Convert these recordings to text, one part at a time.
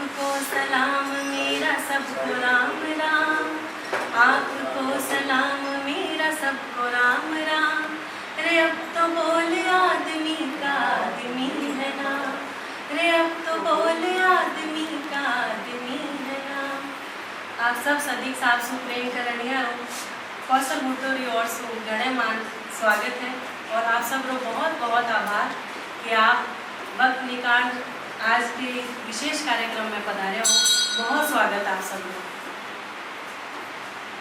आपको सलाम मेरा सबको राम राम, आपको सलाम मेरा सबको राम राम। रे अब तो बोले आदमी का आदमी है नाम, रे अब तो बोले आदमी का आदमी है नाम। आप सब सदीक साहब सु प्रेम करनिया कौशल भुटोरी और सु गणे मान स्वागत है। और आप सब रो बहुत बहुत आभार कि आप वक्त निकाल आज के विशेष कार्यक्रम में पधारे हो। बहुत स्वागत आप सब लोग।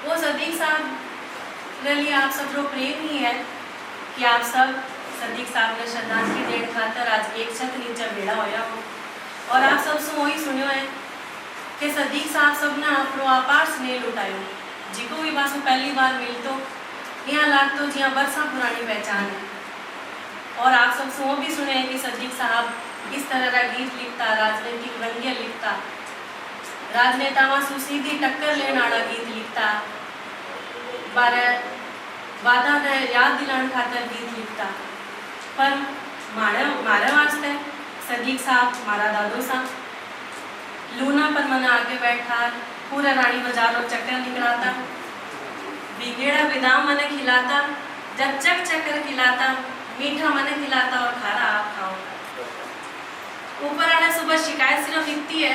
वो सदीक साहब के लिए आप सब लोग प्रेम ही है कि आप सब सदीक साहब ने श्रद्धांजलि देने खातर आज एक छत नीचे भेड़ा होया हो। और आप सब से वही सुनियो है कि सदीक साहब सब ने आपरो अपार स्नेह लुटायो, जिको भी बासु पहली बार मिलतो यहाँ लागतो जिया बरसा पुरानी पहचान है। और आप सब से वो भी सुने हैं कि सदीक साहब इस तरह का गीत लिखता, राजनीतिक व्यंग्य लिखता, राजनेता में सीधी टक्कर लेने वाला गीत लिखता, बारे वादा ने याद दिलाने खातर गीत लिखता। पर मारे वास्ते सदीक साहब मारा दादो सा लूना पर मना आगे बैठा पूरा रानी बाजार और चक्कर निकलाता, बिगेड़ा विदाम मने खिलाता, जब चक चक्कर खिलाता, मीठा मने खिलाता और खारा आप खाओ। ऊपर आने सुबह शिकायत सिर्फ इतनी है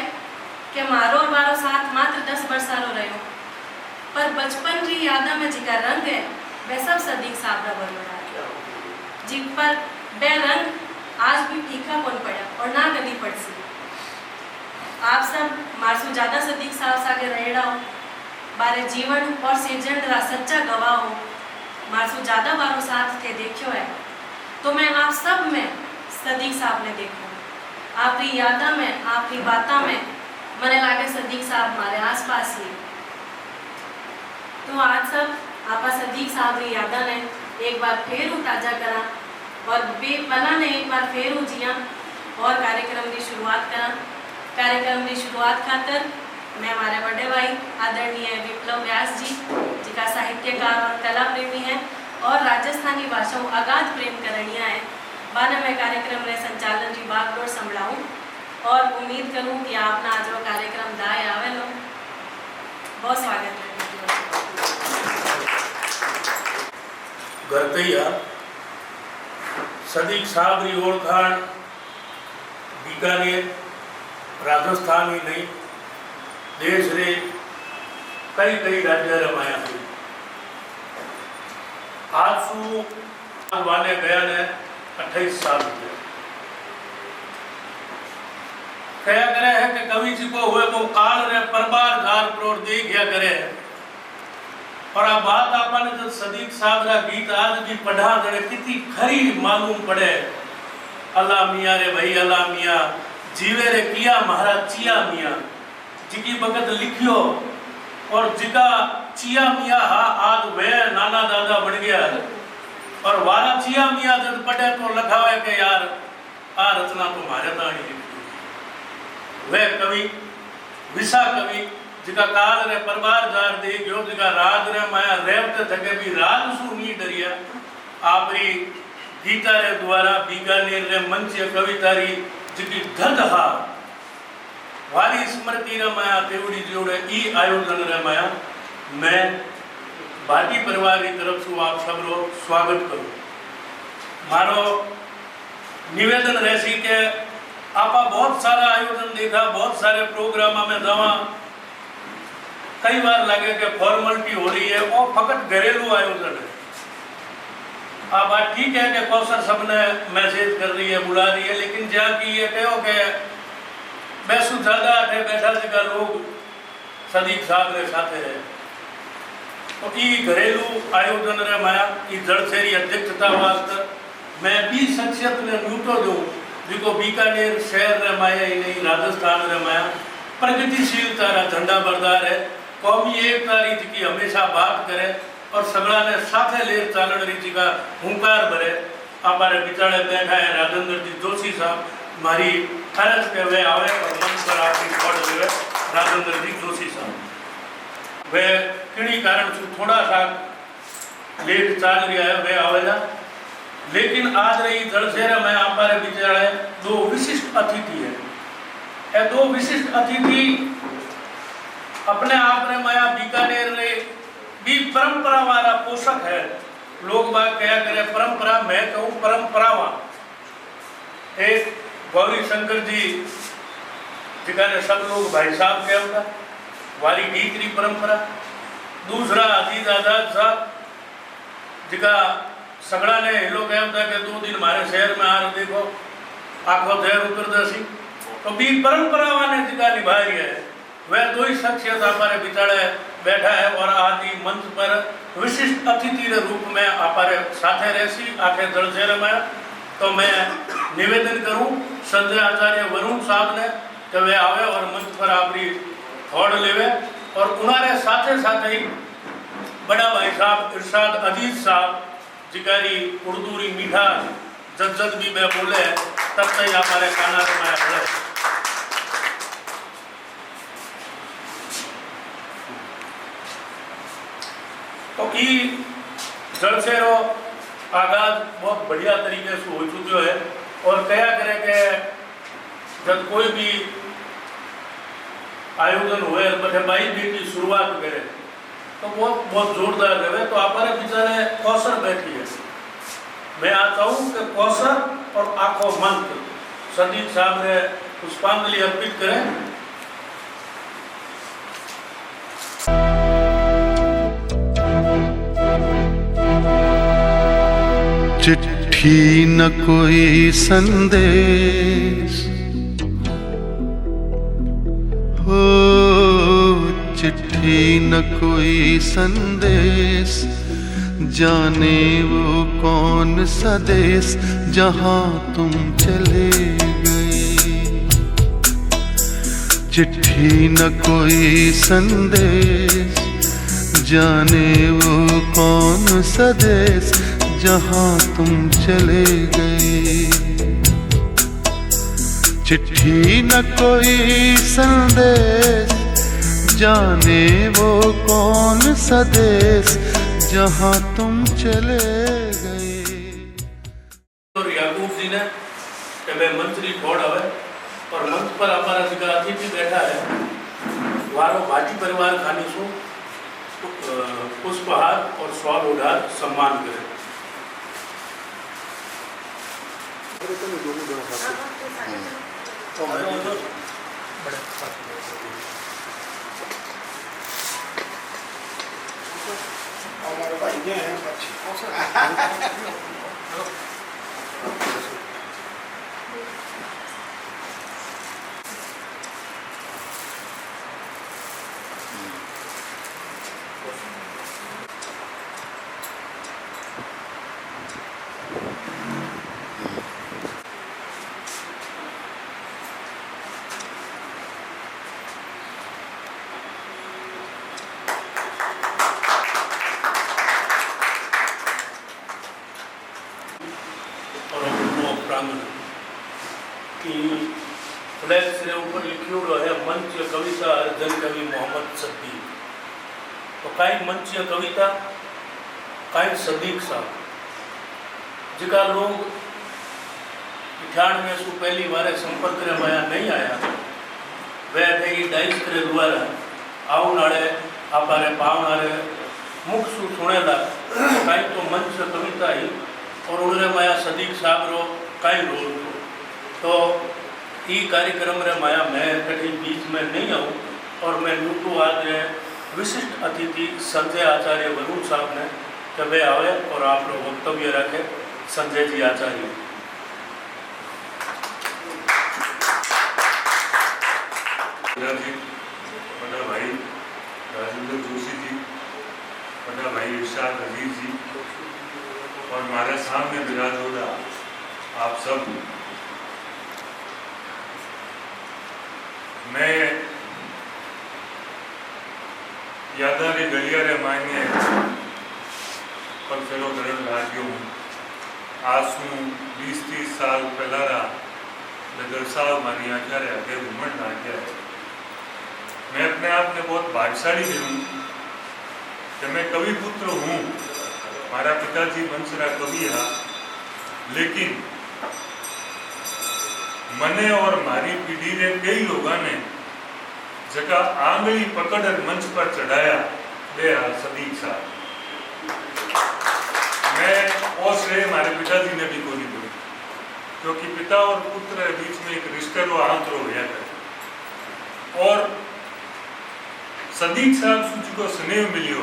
कि मारो और बारो साथ मात्र 10 बरसालो रहो, पर बचपन की यादा में जिका रंग है वह सब सदीक साहब का बरबड़ा, जिन पर वह रंग आज भी फीका कौन पड़ा और ना कभी पड़ सी। आप सब मारसू ज्यादा सदीक साहब सागे रहेड़ा हो, बारे जीवन और सेजन रा सच्चा गवाह हो, मारसू ज्यादा बारो साथ थे देखियो है, तो मैं आप सब में सदीक साहब ने देखो, आपकी यादा में, आपकी बाता में मने लागे सदीक साहब हमारे आसपास ही। तो आज सब आपा सदीक साहब की यादा ने एक बार फिर ताजा करा और बेपना ने एक बार फिर जिया और कार्यक्रम की शुरुआत करा। कार्यक्रम की शुरुआत खातर मैं हमारे बड़े भाई आदरणीय विप्लव व्यास जी, जिका साहित्यकार और कला प्रेमी है और राजस्थानी भाषा अगाध प्रेम करणिया है, बाने मैं कार्यक्रम रे संचालन की बागडोर संभलाऊं और उम्मीद करूं कि आपना आज वो कार्यक्रम दाए आवे लो। बहुत स्वागत है। गरतैया सदीक साहब की ओळखाण बीकानेर राजस्थान ही नहीं देश रे कई कई राज्य रमाया हुई। आज सु वाने गया ने 28 साल हुए। कया करे है कि कवि जी को हुए वो काल रे परबार धार प्रोर देखिया करे। और आ बात आपने जब सदीक साहब का गीत आज भी पढ़ा जड़े कितनी खरी मालूम पड़े। अल्लाह मियाँ रे भाई अल्लाह मियाँ जीवे रे किया महाराज चिया मियाँ, जिकी बगत लिखियो और जिका चिया मियाँ हा आज वे नाना दादा बन गया। और वारा चिया मियाँ जब पढ़े तो लखावे के यार आ रचना तो मारे ता ही लिखी। वे कवि विशा कवि जिका काल रे परबार जार दे गयो, जिका राज रे माया रेवते थके भी राज सु नी डरिया। आपरी गीता रे द्वारा बीकानेर रे मंच कविता री जिकी धद हा वारी स्मृति रे माया तेवड़ी जोड़े ई आयोजन रे माया मैं भाटी परिवार की तरफ से आप सब रो स्वागत करूं। मारो निवेदन रहसी के आपा बहुत सारा आयोजन देखा, बहुत सारे प्रोग्राम में जावा, कई बार लगे कि फॉर्मेलिटी हो रही है और फकत घरेलू आयोजन है। आप बात ठीक है कि कौशल सबने मैसेज कर रही है, बुला रही है, लेकिन जाकि ये कहो कि बैसु ज्यादा है बैठा जगह लोग सदीक साहब के साथ है, तो ई घरेलू आयोजन रे माया ई जड़सेरी अध्यक्षता वास्ते मैं भी शख्सियत ने लूटो दूं जिको बीकानेर शहर रे माया ही नहीं राजस्थान रे माया प्रगतिशीलता रा झंडा बरदार है, कौमी एकता री जिकी हमेशा बात करे और सगड़ा ने साथे लेर चालन रीति का हुंकार भरे। हमारे बिचारे बैठा है राजेंद्र जी जोशी साहब, मारी खरच के वे आवे और मंच पर आपकी छोड़ देवे राजेंद्र जी जोशी साहब। वे किन्हीं कारण से थोड़ा सा लेट चाल रहा है, वे आवेला। लेकिन आज रही जड़सेरा में हमारे बिचारे दो विशिष्ट अतिथि है। ये दो विशिष्ट अतिथि अपने आप में माया बीकानेर रे भी परंपरा वाला पोषक है। लोग बात क्या करे परंपरा, मैं कहूँ परंपरा एक गौरी शंकर जी जिकाने सब लोग भाई साहब कहता वाली गीतरी परंपरा। दूसरा अजीज आजाद साहब जिका सगड़ा ने लोग कहता कि 2 दिन हमारे शहर में आ रहे देखो आखो देर उतर दसी तो भी परंपरा वाले जिका निभा रही है वह 2 ही शख्सियत हमारे बिचारे बैठा है और आज ही मंच पर विशिष्ट अतिथि के रूप में हमारे साथे रहसी आखे दलसेरे में। तो मैं निवेदन करूं संजय आचार्य वरुण साहब ने कि वे आवे और मंच पर अपनी थोड़ लेवे और उन्हारे साथे साथ ही बड़ा भाई साहब इरशाद अजीज साहब जिकारी उर्दूरी मीठा जज्जत भी मैं बोले तब तक हमारे काना में पड़े। तो ई जलसेरो आगाज बहुत बढ़िया तरीके से हो चुके है और क्या करे कि जब कोई भी आयोजन हुए बटे 22 दिन की शुरुआत करे तो बहुत जोरदार रहे। तो हमारे बेचारे कौशल बैठी है, मैं आता हूँ कि कौशल और आंखों मंत्र सदीक साहब ने पुष्पांजलि अर्पित करें। चिट्ठी न कोई संदेश हो, चिट्ठी न कोई संदेश, जाने वो कौन सा देश जहाँ तुम चले गए। चिट्ठी न कोई संदेश, जाने वो कौन सा देश जहाँ तुम चले गए। चिट्ठी न कोई संदेश, जाने वो कौन सा देश जहाँ तुम चले गए। और याकूब जी ने कि मैं मंत्री छोड़ आवे और मंच पर हमारा जिका अतिथि बैठा है वारो भाटी परिवार खानी सो पुष्पहार और स्वाल उधार सम्मान करे। फ्लैग से ऊपर लिखियो है मंच कविता अर्जन कवि मोहम्मद सदीक। तो काई मंच कविता काई सदीक साहब जिका लोग 98 में पहली बार संपर्क रे माया नहीं आया वह थे डाइस करे द्वारा आउ नाड़े आपारे पाव नारे मुख सु सुनेला काई तो मंच कविता ही और उड़े माया सदीक साहब रो काई रोल तो ई कार्यक्रम रे माया मैं कभी बीच में नहीं आऊँ और मैं लूटू आज विशिष्ट अतिथि संजय आचार्य वरुण साहब ने कि वे आवे और आप लोग वक्तव्य रखे। संजय जी आचार्य। बड़ा भाई राजेंद्र जोशी जी, बड़ा भाई इरशाद अजीज जी और हमारे सामने विराजोदा आप सब। मैं यादा रे गलिया रे मायने पर फेरो करण लाग्यो हूँ। आज हूँ 20-30 साल पहला नगर साहब मारी आख्या रे आगे घूमन लाग्या है। मैं अपने आप में बहुत भाग्यशाली हूँ कि मैं कवि पुत्र हूँ। हमारा पिताजी वंशरा कवि है, लेकिन मने और मारी पीढ़ी ने कई लोगों ने जगह आंगली पकड़ मंच पर चढ़ाया बे सदीक साहब। मैं और श्रेय हमारे पिताजी ने भी कोई बोली, क्योंकि पिता और पुत्र के बीच में एक रिश्ते रो आंतरो होया करे। और सदीक साहब से जिको स्नेह मिलियो,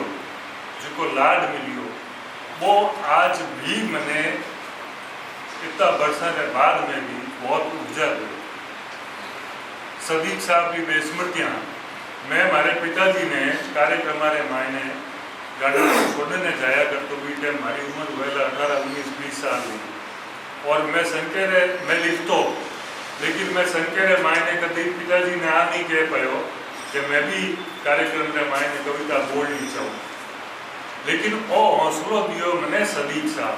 जिको लाड मिलियो, वो आज भी मने इतना वर्षा के बाद में भी बहुत ऊर्जा दे। सदीक साहब की बेस्मृतियाँ मैं हमारे पिताजी ने कार्यक्रम मायने गाड़ी छोड़ने जाया कर, तो भी टाइम हमारी उम्र हुआ 18-19-20 साल हुई। और मैं संकेरे मैं लिखतो, लेकिन मैं संकेरे मायने कभी पिताजी ने आ नहीं कह पायो कि मैं भी कार्यक्रम के मायने कविता बोलनी चाहूँ। लेकिन ओ हौसलो दियो मैंने सदीक साहब।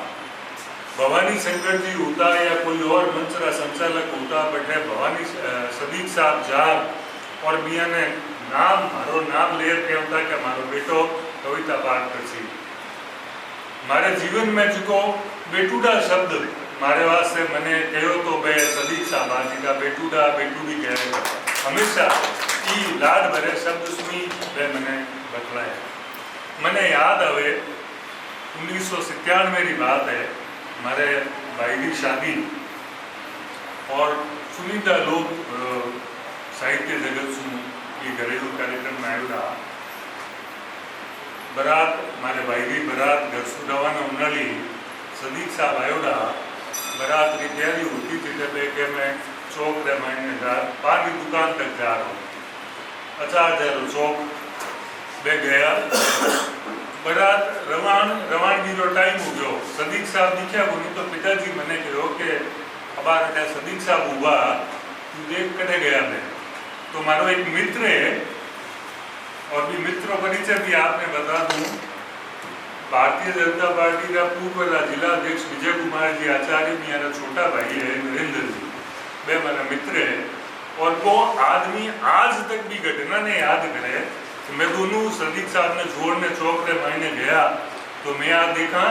भवानी शंकर जी होता या कोई और मंचरा संचालक होता, बैठे भवानी सदीक साहब जार और मियाँ ने नाम मारो नाम ले कहता कि मारो बेटो कविता पाठ करसी। मारे जीवन में जो बेटूडा शब्द मारे वास्ते मैंने कहो तो बे सदीक साहब जी का बेटूडा बेटूडी कह हमेशा ई लाड भरे शब्द सुनी वे मैंने बतलाया। मैंने याद आवे 1997 की बात है, हमारे भाई की शादी और चुनिंदा लोग साहित्य जगत सुन ये घरेलू कार्यक्रम में आया। बरात हमारे भाई की बरात घर से रवाना होने सदीक साहब आयो रहा। बरात की तैयारी होती थी जब कि मैं चौक रे मायने पान की दुकान तक जा रहा हूँ। अच्छा जरूर चौक में गया, बरात रवानगी जो टाइम हो गयो, सदीक साहब दिखा बोली तो पिताजी मैंने कहो कि अब सदीक साहब हुआ तू देख कटे गया मैं। तो मारो एक मित्र है और भी मित्रों परिचय भी आपने बता दूं, भारतीय जनता पार्टी का पूर्व जिला अध्यक्ष विजय कुमार जी आचार्य मेरा छोटा भाई है नरेंद्र जी, वे मेरा मित्र है। और वो आदमी आज तक भी घटना ने याद करे। मैं दोनों सदीक साहब ने जोड़ने चौक रे मायने गया तो मैं यहाँ देखा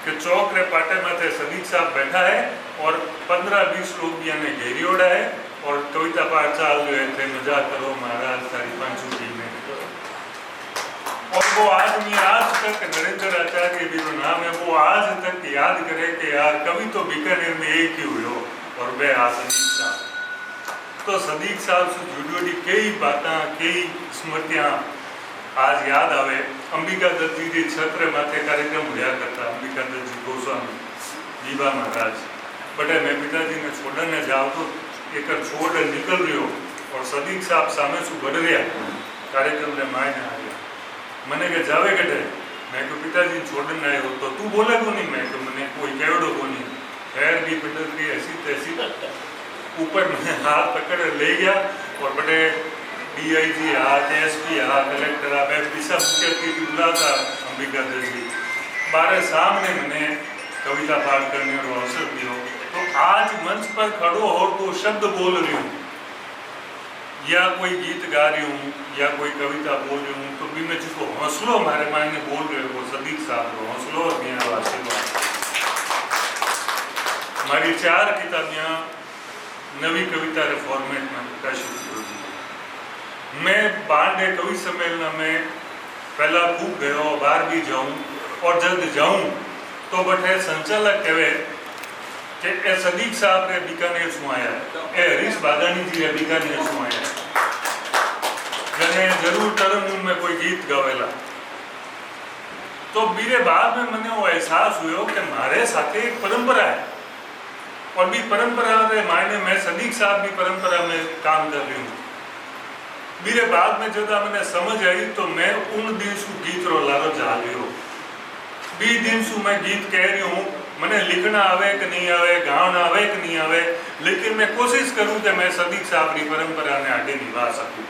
कि चौक रे पाटे में थे सदीक साहब बैठा है और 15-20 लोग भी ने घेरी ओढ़ा है और कविता पाठ चाल रहे थे, मजाक करो महाराज सारी पंचुटी में। और वो आदमी आज तक नरेंद्र आचार्य भी जो नाम है वो आज तक याद करे कि यार कवि तो बीकानेर में एक ही हुए और वे सदीक साहब। तो सदीक साहब से जुड़ी कई बातें कई स्मृतियाँ आज याद आवे। अंबिका दत्त जी के छत्र माथे कार्यक्रम हुआ करता, अंबिका दत्त जी गोस्वामी दीवा महाराज बटे मैं पिताजी ने छोड़ने जाओ तो एक छोड़ निकल रही हो और सदीक साहब सामने से बढ़ रहा कार्यक्रम ने मायने आ गया। मैंने कहा जावे कटे, मैं को पिताजी छोड़ने आए हो तो तू बोले को नहीं, मैं तो मैंने कोई कहड़ो को नहीं, खैर भी पिताजी ऐसी तैसी ऊपर मैंने हाथ पकड़ ले गया और बड़े DIG SP कलेक्टर सब मुख्य बुलाता अंबिका दत्त जी बारे सामने मैंने कविता पाठ करने का अवसर दियो। तो आज मंच पर खड़ो हो तो शब्द बोल रही हूँ या कोई गीत गा रही हूँ या कोई कविता बोल रही हूँ तो भी मैं जिसको हौसलो हमारे मायने बोल रहे हो सदीक साहब को हौसलो और मेरा आशीर्वाद। हमारी 4 किताबियाँ नवी कविता रे फॉर्मेट में प्रकाशित हुई। मैं बांडे कवि सम्मेलन में पहला खूब गयो, बाहर भी जाऊं और जल्द जाऊं तो बटे संचालक कहे कि ए सदीक साहब रे बीकानेर सु आया है, ए हरीश बादानी जी रे बीकानेर सु आया है, जने जरूर टर्म में कोई गीत गावेला। तो मेरे बाद में मैंने वो एहसास हुआ कि हमारे साथ एक परंपरा है और भी परंपरा के मायने में सदीक साहब की परंपरा में काम कर रही हूँ। मेरे बाद में जब मैंने समझ आई तो मैं उन दिन सु गीत रो लारो जा रही हूँ, 20 दिन सु मैं गीत कह रही हूँ। मैंने लिखना आवे कि नहीं आवे, गाना आवे कि नहीं आवे, लेकिन मैं कोशिश करूँ कि मैं सदीक साहब की परंपरा ने आगे निभा सकूँ।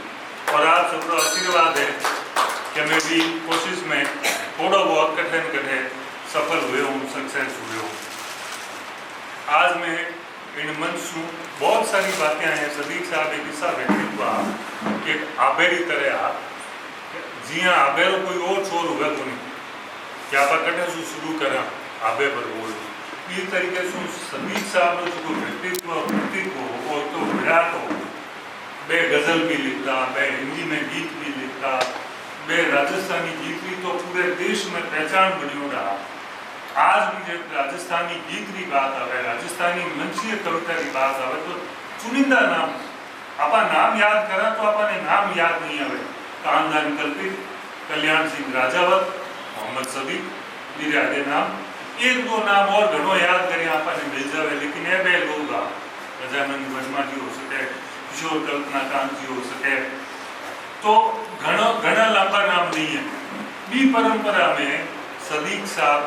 और आप सबका आशीर्वाद है कि मैं भी कोशिश में थोड़ा बहुत कठिन कठे सफल हुए हूँ, सक्सेस हुए हूँ। आज मैं इन मंच से बहुत सारी बातें हैं। सदीक साहब एक ऐसा व्यक्तित्व एक आबेरी तरह आ जिया आबेरो कोई और छोर हुआ को नहीं क्या आप कटे से शुरू करा आबे पर बोल इस तरीके से सदीक साहब जो व्यक्तित्व और हुआ तो बे गज़ल भी लिखता, बे हिंदी में गीत भी लिखता, बे राजस्थानी गीत भी तो पूरे देश में पहचान बनियो रहा। आज भी जब राजस्थानी गीत की बात आवे, राजस्थानी मंचीय कविता की बात आवे तो चुनिंदा नाम आपा नाम याद करा तो आपने नाम याद नहीं आवे। कानदान कल्पित, कल्याण सिंह राजावत, मोहम्मद सदीक, मेरे आगे नाम एक दो नाम और घणो याद करें आपने मिल जावे, लेकिन ये बे लोग गजानंद वर्मा जी हो सके, किशोर कल्पना कांत जी हो सके, तो घना लंबा नाम नहीं है। बी परंपरा में सदीक साहब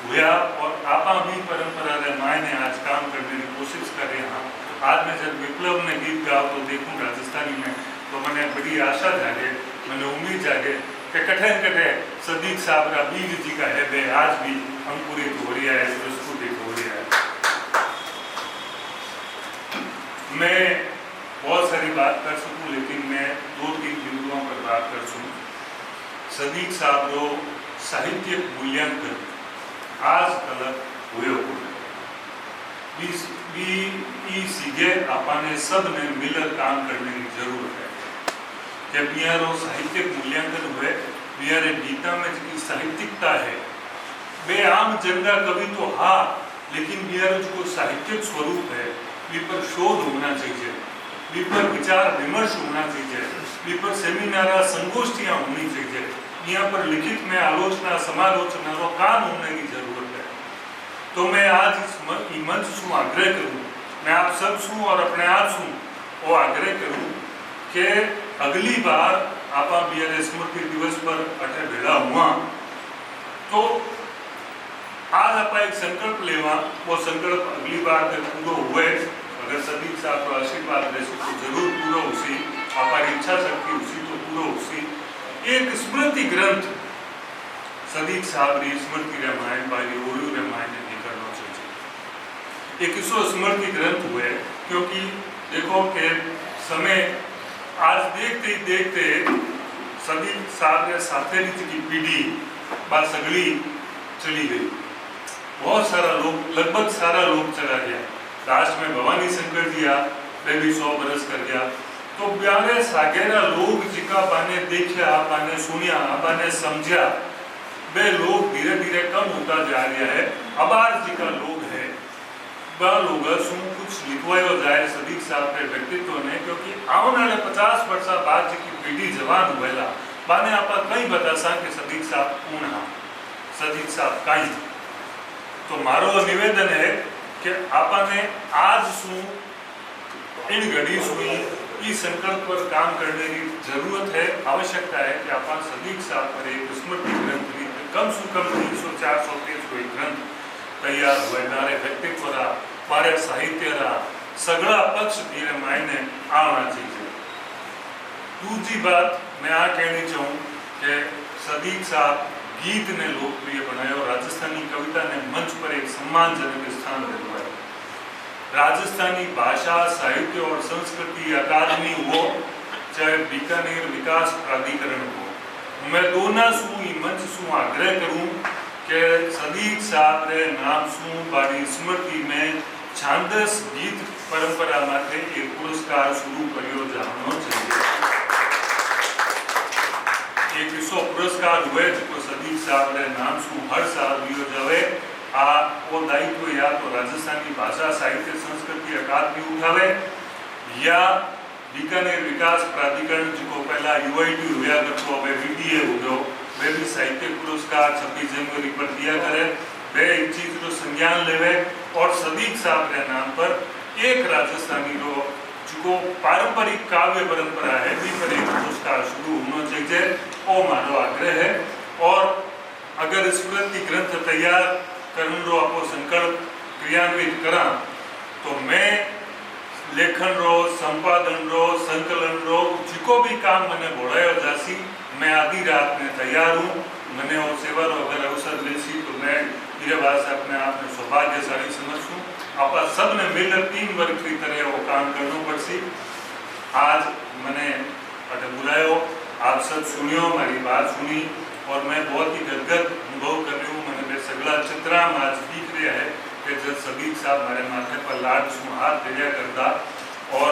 हुआ और आपा भी परंपरा रे मायने आज काम करने की कोशिश कर रहे हैं। आज मैं जब विप्लव ने गीत गाओ तो देखूं राजस्थानी में तो मैंने बड़ी आशा जागे, मैंने उम्मीद जागे कि कठे कठे सदीक साहब का बीज जी का है बे आज भी अंकुरित हो रहा है, प्रस्फुटित हो रहा है। मैं बहुत सारी बात कर सकूं लेकिन मैं 2-3 बिंदुओं पर बात कर सकूं। सदीक साहब रो साहित्यिक मूल्यांकन आज तक हुए सीधे आपने सब ने मिलकर काम करने की जरूरत है। जब बिहारो साहित्यिक मूल्यांकन हुए, बिहारे गीता में जो साहित्यिकता है वे आम जनता कवि तो हाँ, लेकिन बिहार जो साहित्यिक स्वरूप है वी पर शोध होना चाहिए, वी पर विचार विमर्श होना चाहिए, वी पर सेमिनार संगोष्ठियां होनी चाहिए, यहाँ पर लिखित में आलोचना समालोचना रो कान होने की जरूरत है। तो मैं आज इस मंच से आग्रह करूँ, मैं आप सब सू और अपने आप सू वो आग्रह करूँ कि अगली बार आप बिहार स्मृति दिवस पर अठे भेड़ा हुआ तो आज आप एक संकल्प लेवा, वो संकल्प अगली बार जब पूरा हुए, अगर सदीक साहब को आशीर्वाद दे तो जरूर पूरा उसी हमारी इच्छा शक्ति उसी तो पूरा उसी एक स्मृति ग्रंथ सदीक साहब री स्मृति रामायण बारी ओरियो रामायण निकलना चाहिए। एक इसो स्मृति ग्रंथ हुए क्योंकि देखो कि समय आज देखते ही देखते सदीक साहब के साथे की पीढ़ी बात सगली चली गई, बहुत सारा लोग लगभग सारा लोग चला गया। लास्ट में भवानी शंकर जी वे भी 100 बरस कर गया। तो ब्यारे सागेरा लोग जिका बाने देखा, आपने सुनिया, आपने समझा, वे लोग धीरे धीरे कम होता जा रहा है। अबार जिका लोग है वह लोग कुछ लिखवाया जाए सदीक साहब के व्यक्तित्व ने, क्योंकि आने वाले 50 वर्ष बाद जी पीढ़ी जवान हुएला बाने आप कई बता सा कि सदीक साहब कौन हाँ, सदीक साहब कई। तो मारो निवेदन है कि आपने आज सू इन घड़ी सुई इस संकल्प पर काम करने की जरूरत है, आवश्यकता है कि आप सदीक साहब पर एक स्मृति ग्रंथ कम से कम 300-400 पेज कोई ग्रंथ तैयार हुए। नारे व्यक्तित्व रहा, मारे साहित्य रहा, सगड़ा पक्ष मेरे मायने आना चाहिए। दूसरी बात मैं आ कहनी चाहूँ कि सदीक साहब गीत ने लोकप्रिय बनाया और राजस्थानी कविता ने मंच पर एक सम्मानजनक स्थान दिलवाया। राजस्थानी भाषा साहित्य और संस्कृति अकादमी हो चाहे बीकानेर विकास प्राधिकरण हो, मैं दोनों सू मंच सू आग्रह करूं कि सदीक साहब रे नाम सू बारी स्मृति में छांदस गीत परंपरा माथे एक पुरस्कार शुरू करियो जानो चाहिए। एक विश्व पुरस्कार हुए जो सदीक साहब रे नाम सू हर साल दियो जावे। वो दायित्व या तो राजस्थानी भाषा साहित्य संस्कृति अकादमी उठावे या बीकानेर विकास प्राधिकरण जो पहला यूआईटी हुआ करतो वे बीडीए हो गयो, वे भी साहित्य पुरस्कार 26 जनवरी पर दिया करे, वे एक चीज को संज्ञान लेवे और सदीक साहब के नाम पर एक राजस्थानी रो जो पारंपरिक काव्य परंपरा है भी पर एक पुरस्कार शुरू होना चाहिए, वो मानो आग्रह है। और अगर स्मृति ग्रंथ तैयार करने रो आपको संकल्प क्रियान्वित करा तो मैं लेखन रो संपादन रो संकलन रो जिको भी काम मैंने बोलाया जासी मैं आधी रात में तैयार हूँ। मैंने और सेवा रो अगर अवसर लेसी तो मैं ये बात से अपने आप में सौभाग्यशाली समझूँ। आप सब ने मिलकर 3 वर्ग की तरह वो काम करना पड़सी। आज मैंने बुलायो, आप सब सुनियो, मेरी बात सुनी और मैं बहुत ही गदगद अनुभव कर रही हूँ। मैंने सगला चित्राम आज दिख रहा है कि जब सदीक साहब हमारे माथे पर लाड सू हाथ दिया करता और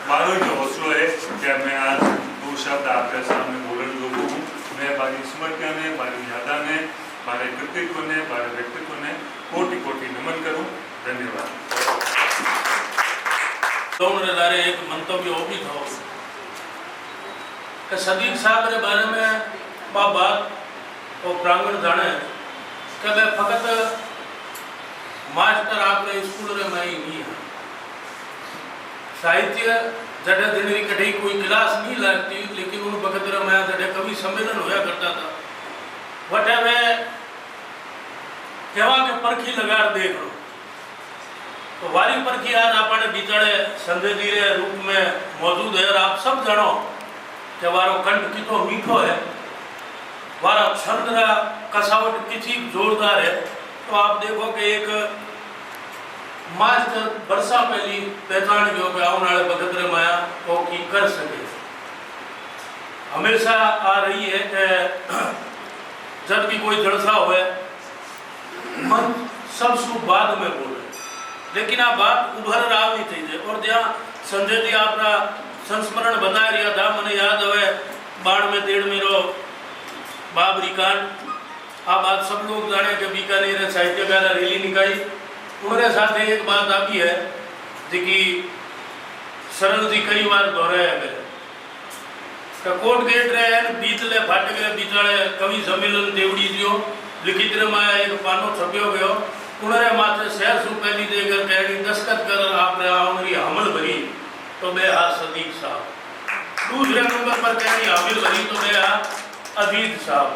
मारो जो हौसलो है कि मैं आज दो शब्द आपके सामने बोलने जोगो हूँ। मैं बारी स्मृतियाँ ने, बारी यादा ने, बारे कृतित्व ने, बारे व्यक्तित्व ने कोटि कोटि नमन करूँ। धन्यवाद। तो लारे एक मंतव्य वो भी था कि सदीक साहब के बारे में बात और प्रांगण जाने कि मैं फकत मास्टर आपने स्कूल रे में ही नहीं है। साहित्य जड़े दिन की कढ़ी कोई क्लास नहीं लगती, लेकिन उन वक्त में जड़े कवि सम्मेलन होया करता था वटे में केवा के परखी लगा देख लो। तो वारी परखी आज अपने बिचारे संजय जी रे रूप में मौजूद है और आप सब जानो कि वारो कंठ कितो मीठो है, वारा छंद रा कसावट कितनी जोरदार है। तो आप देखो कि एक मास्टर बरसा पहली पहचान गयो कि आने वाले वक्त रे माया वो की कर सके। हमेशा आ रही है कि जब भी कोई जलसा हुए मन सब सुख बाद में बोले, लेकिन आ बात उभर रहा भी थी। और जहाँ संजय जी आपका संस्मरण बता रहा था, मैंने याद है 92 मेरो बाबरी कांड। आप आज सब लोग जाने कि बीकानेर साहित्यकार रैली निकाली। उनके साथ एक बात आती है जी सरल जी कई बार दोहराया गया कि कोर्ट गेट रहे बीतले फाटक रे बिचारे कवि सम्मेलन देवड़ी दियो लिखित रे माया एक पानो छप्यो गयो। उन्होंने माथे शहर सु पहली देकर कहनी दस्तखत कर आपने आमरी हमल भरी तो मैं हाथ सदीक साहब। दूसरे नंबर पर कहनी हामिल भरी तो मैं हाथ अजीत साहब।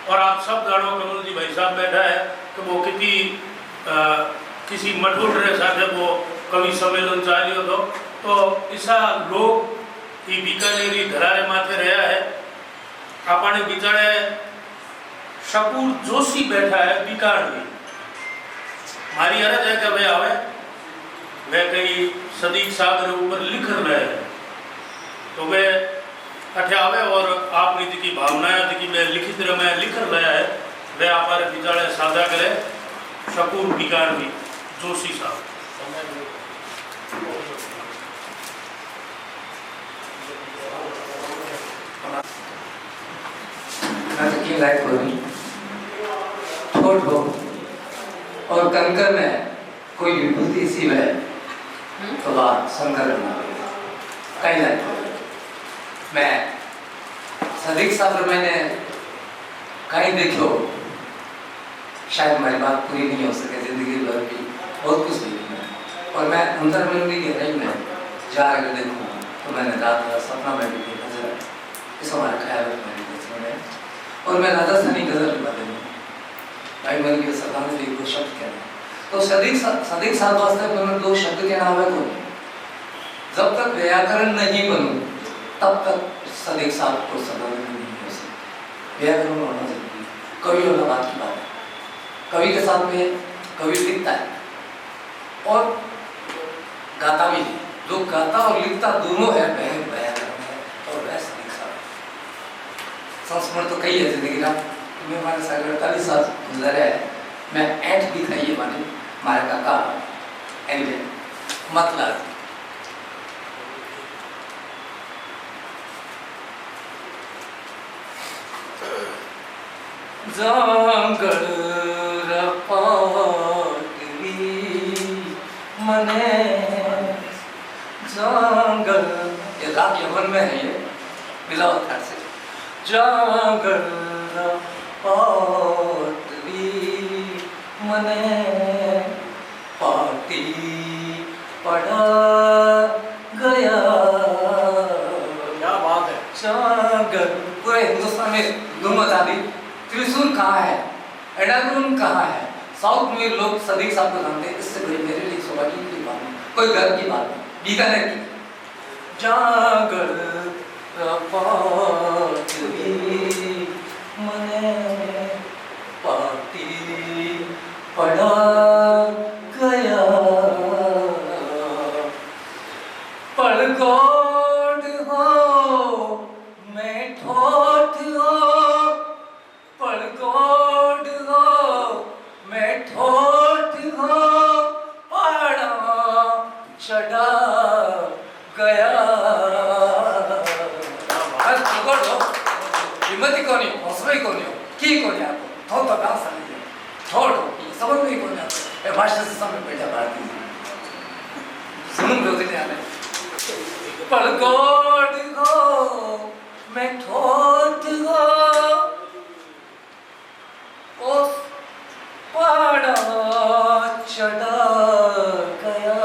और आप सब जानो कमल जी भाई साहब बैठा है कि वो किसी मठोट रे साथे वो कवि सम्मेलन चालियो तो ऐसा लोग की बीकानेरी धरारे माथे रहा है। अपने बिचारे शकूर जोशी बैठा है बीकान में। मारी अर्ज है कि वे आवे वे कई सदीक साहब के ऊपर लिख रहे हैं तो वे अठे आवे और आपनी जी भावनाएं जी मैं लिखित में लिख रहा है वे आप बिचारे साझा करे। शकूर बीकान भी जोशी साहब की लाइफ होगी छोट हो और कंकर में कोई विभूति सी में तो बात संकर कई लाइफ हो। मैं सदीक साहब मैंने कहीं देखो शायद हमारी बात पूरी नहीं हो सके जिंदगी भर भी बहुत कुछ देखी और मैं अंदर में भी गहराई में जा कर देखूँ तो मैंने रात रात सपना में भी देखा जरा इस हमारा ख्याल मैंने और मैं राजस्थानी गजल के बारे में भाई मन की सरकार ने एक दो शब्द कहना तो सदीक साहब वास्ते मैंने दो शब्द के नाम है को जब तक व्याकरण नहीं बनूं तब तक सदीक साहब को सदन नहीं हो सकता। व्याकरण होना जरूरी, कवि होना बात की बात है। कवि के साथ में कवि लिखता है और गाता भी है। जो गाता और लिखता दोनों है वह व्याकरण है और वह सदीक साहब। संस्मरण तो कई है जिंदगी ना मैं हमारे साथ 48 साल गुजरे है। मैं ऐठ भी खाई है माने हमारे काका एंड मतलब जांगल रपाटवी मने जांगल ये राग यमन में है ये बिलावल खान से जांगल रपाटवी मने पाटी पढ़ा गया। क्या बात है। जांगल पूरे हिंदुस्तान में धूम मचा दी। त्रिशूल कहाँ है, एडागुन कहाँ है, साउथ में लोग सदीक साहब को जानते हैं। इससे बड़ी मेरे लिए सौभाग्य की बात नहीं, कोई गर्व की बात नहीं, बीकानेर की। जागर रपाटवी मने पाटी पढ़ा गया। पड़गोड हो मैं ठोठ हो पड़गोड हो मैं ठोठ हो पड़ा चढ़ा हिम्मत कोनी हौसला कोनी की कोनी आपको तो डांस समझिए थोड़ा समझ नहीं कोनी ए भाषा से समय बैठा भारती सुन लो दिन आने पर गोड गो मैं ठोट गो उस पहाड़ा चढ़ा गया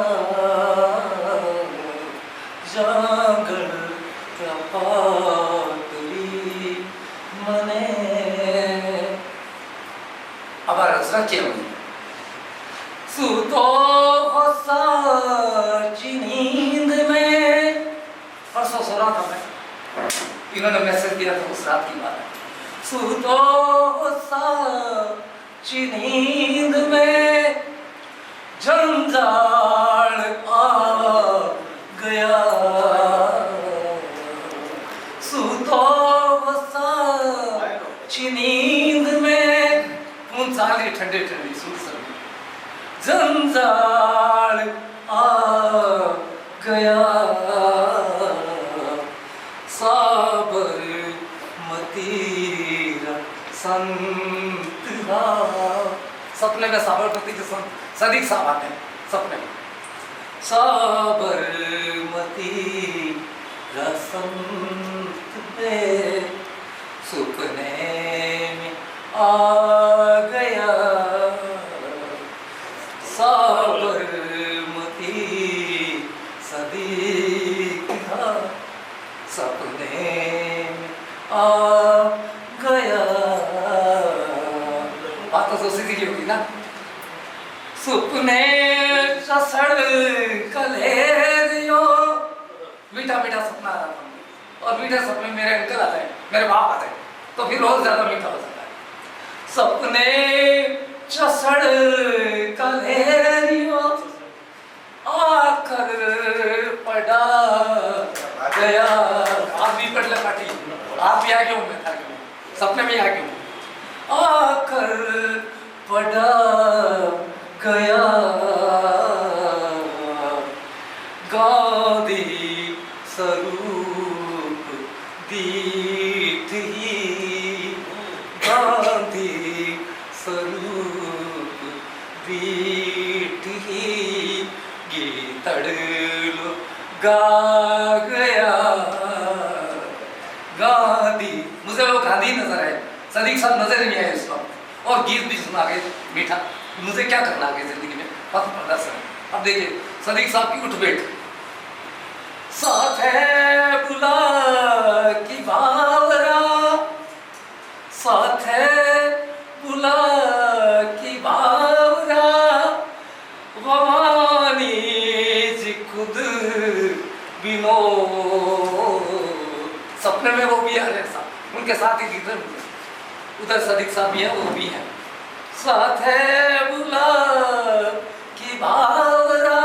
जागड़ पातली मने अब रचना क्या हुई सुतो साची नींद में परसों सो रहा था मैं इन्होंने मैसेज दिया था उस रात की बात सुतो साची नींद में जंजाल आ गया सुतो साची नींद में साली ठंडे ठंडी सुन जंजाल आ गया साबरमती संत सपने में साबरमती के संत सदीक साहब आते हैं सपने में साबरमती संत पे सुपने में आ गया साबरमती सदीक सपने में आ गया बात तो सीधी की होगी ना सुपने सड़ कलेरियो मीठा मीठा सपना आ रहा था और मीठे सपने मेरे अंकल आते हैं मेरे बाप आते हैं तो फिर रोज ज्यादा मीठा हो सकता है सपने चसड़ कलेरियो आकर पड़ा गया आप भी पढ़ ले पाटी आप भी आ गए मैं था सपने में आ गए आकर पड़ा गया गादी स्वरूप दीठ ही गांधी स्वरूप दीठ ही गीतड़लो गा गया गांधी मुझे वो गांधी नजर आए सदीक साहब नजर नहीं आए उस वक्त और गीत भी सुना गए मीठा मुझे क्या करना आगे जिंदगी में पथ प्रदर्शन अब देखिए सदीक साहब की उठ बैठ साथ है बुला की बावरा साथ है बुला की बावरा भवानी जी खुद बिनो सपने में वो भी आ रहे साहब उनके साथ ही दिख रहे उधर सदीक साहब भी है वो भी है साथ है बुला की बावरा